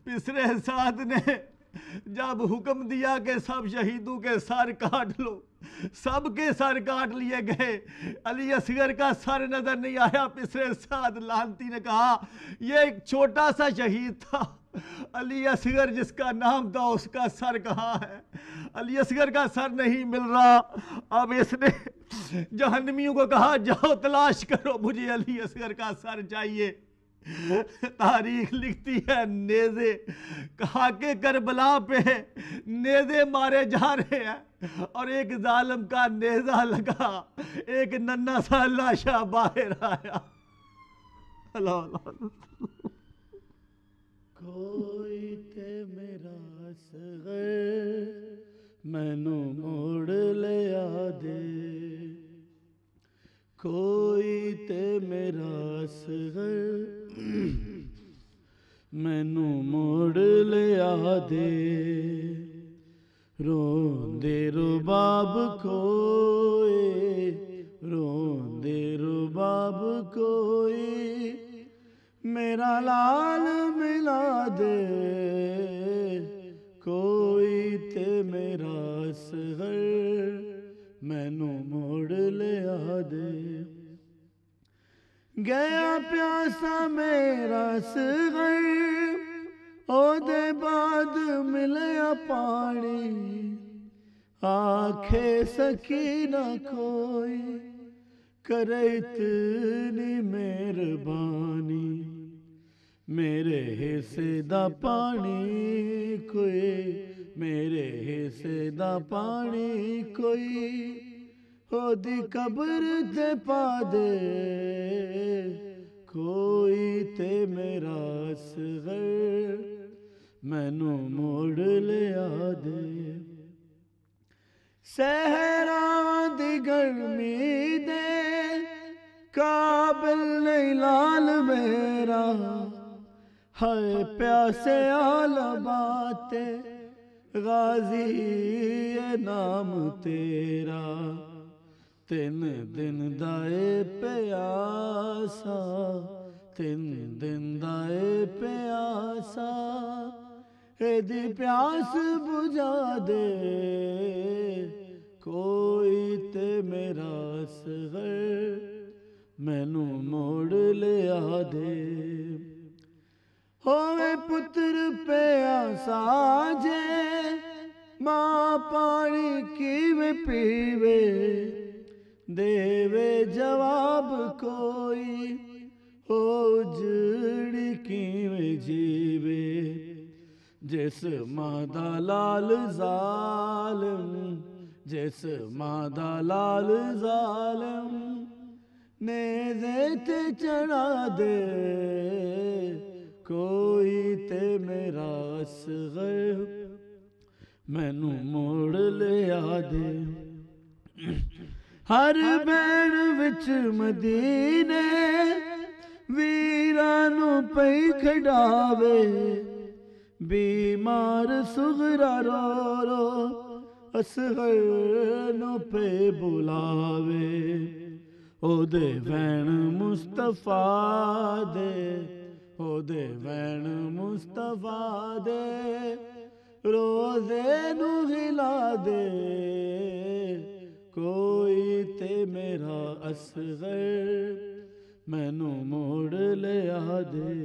پسرے سعد نے جب حکم دیا کہ سب شہیدوں کے سر کاٹ لو، سب کے سر کاٹ لیے گئے، علی اصغر کا سر نظر نہیں آیا۔ پسرے سعد لعنتی نے کہا یہ ایک چھوٹا سا شہید تھا، علی اصغر جس کا نام تھا اس کا سر کہاں ہے؟ علی اصغر کا سر نہیں مل رہا۔ اب اس نے جہنمیوں کو کہا جاؤ تلاش کرو، مجھے علی اصغر کا سر چاہیے۔ تاریخ لکھتی ہے نیزے کہا کہ کربلا پہ نیزے مارے جا رہے ہیں اور ایک ظالم کا نیزہ لگا، ایک ننھا سا لاشا باہر آیا۔ اللہ کوئی تے میرا اصغر مینوں موڑ لیا دے، کوئی تے میرا اصغر مینوں موڑ لیا دے، روندے رباب کوئی، روندے رباب کوئی، میرا لال ملا دے کوئی تے میرا اصغر مینوں موڑ لیا دے۔ گیا پیاسا میرا اصغر او دے بعد ملیا پانی، آکھے سکینہ کوئی کرے اتنی مہربانی، میرے حصے دا پانی کوئی، میرے حصے دا پانی کوئی، او دی قبر تے پا دے کوئی تے میرا اصغر مینوں موڑ لیا دے۔ صحراں دی گرمی دے قابل نہیں لال میرا، ہائے پیاسے آلباتے غازی اے نام تیرا، تین دن دائے پیاسا، تین دن دائے پیاسا، اے دی پیاس بجھا دے کوئی تے میرا اصغر مینوں موڑ لیا دے۔ ہوئے پتر پیاسا جے ماں پانی کیویں پیوے، دیوے جواب کوئی ہو جڑی کیویں جیوے، جس ماں دا لال ظالم، جس ماں دا لال ظالم نیزے تے چڑھا دے کوئی تے میرا اصغر مینوں موڑ لیا دے۔ ہر بین وچ مدینے ویرانوں پئی کھڑاوے، بیمار صغرا رو رو اصغر نو پہ بلاوے، او دے when Mustafa they, O they when مصطفیٰ دے روزے نو ہلا دے کوئی تے میرا اصغر مینوں موڑ لیا دے۔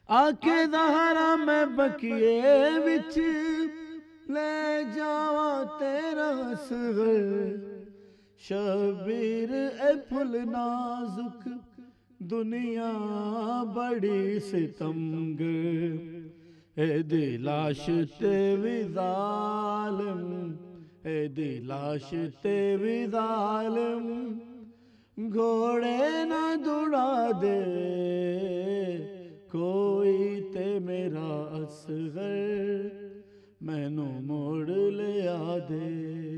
آکے زہرا میں بکیے وچ لے جاواں تیرا اصغر، شبیر اے پھل نازک دنیا بڑی ستمگر، اے دی لاش تے وی ظالم، اے دی لاش تے وی ظالم گھوڑے نہ دوڑا دے کوئی تے میرا اصغر مینوں موڑ لیا دے۔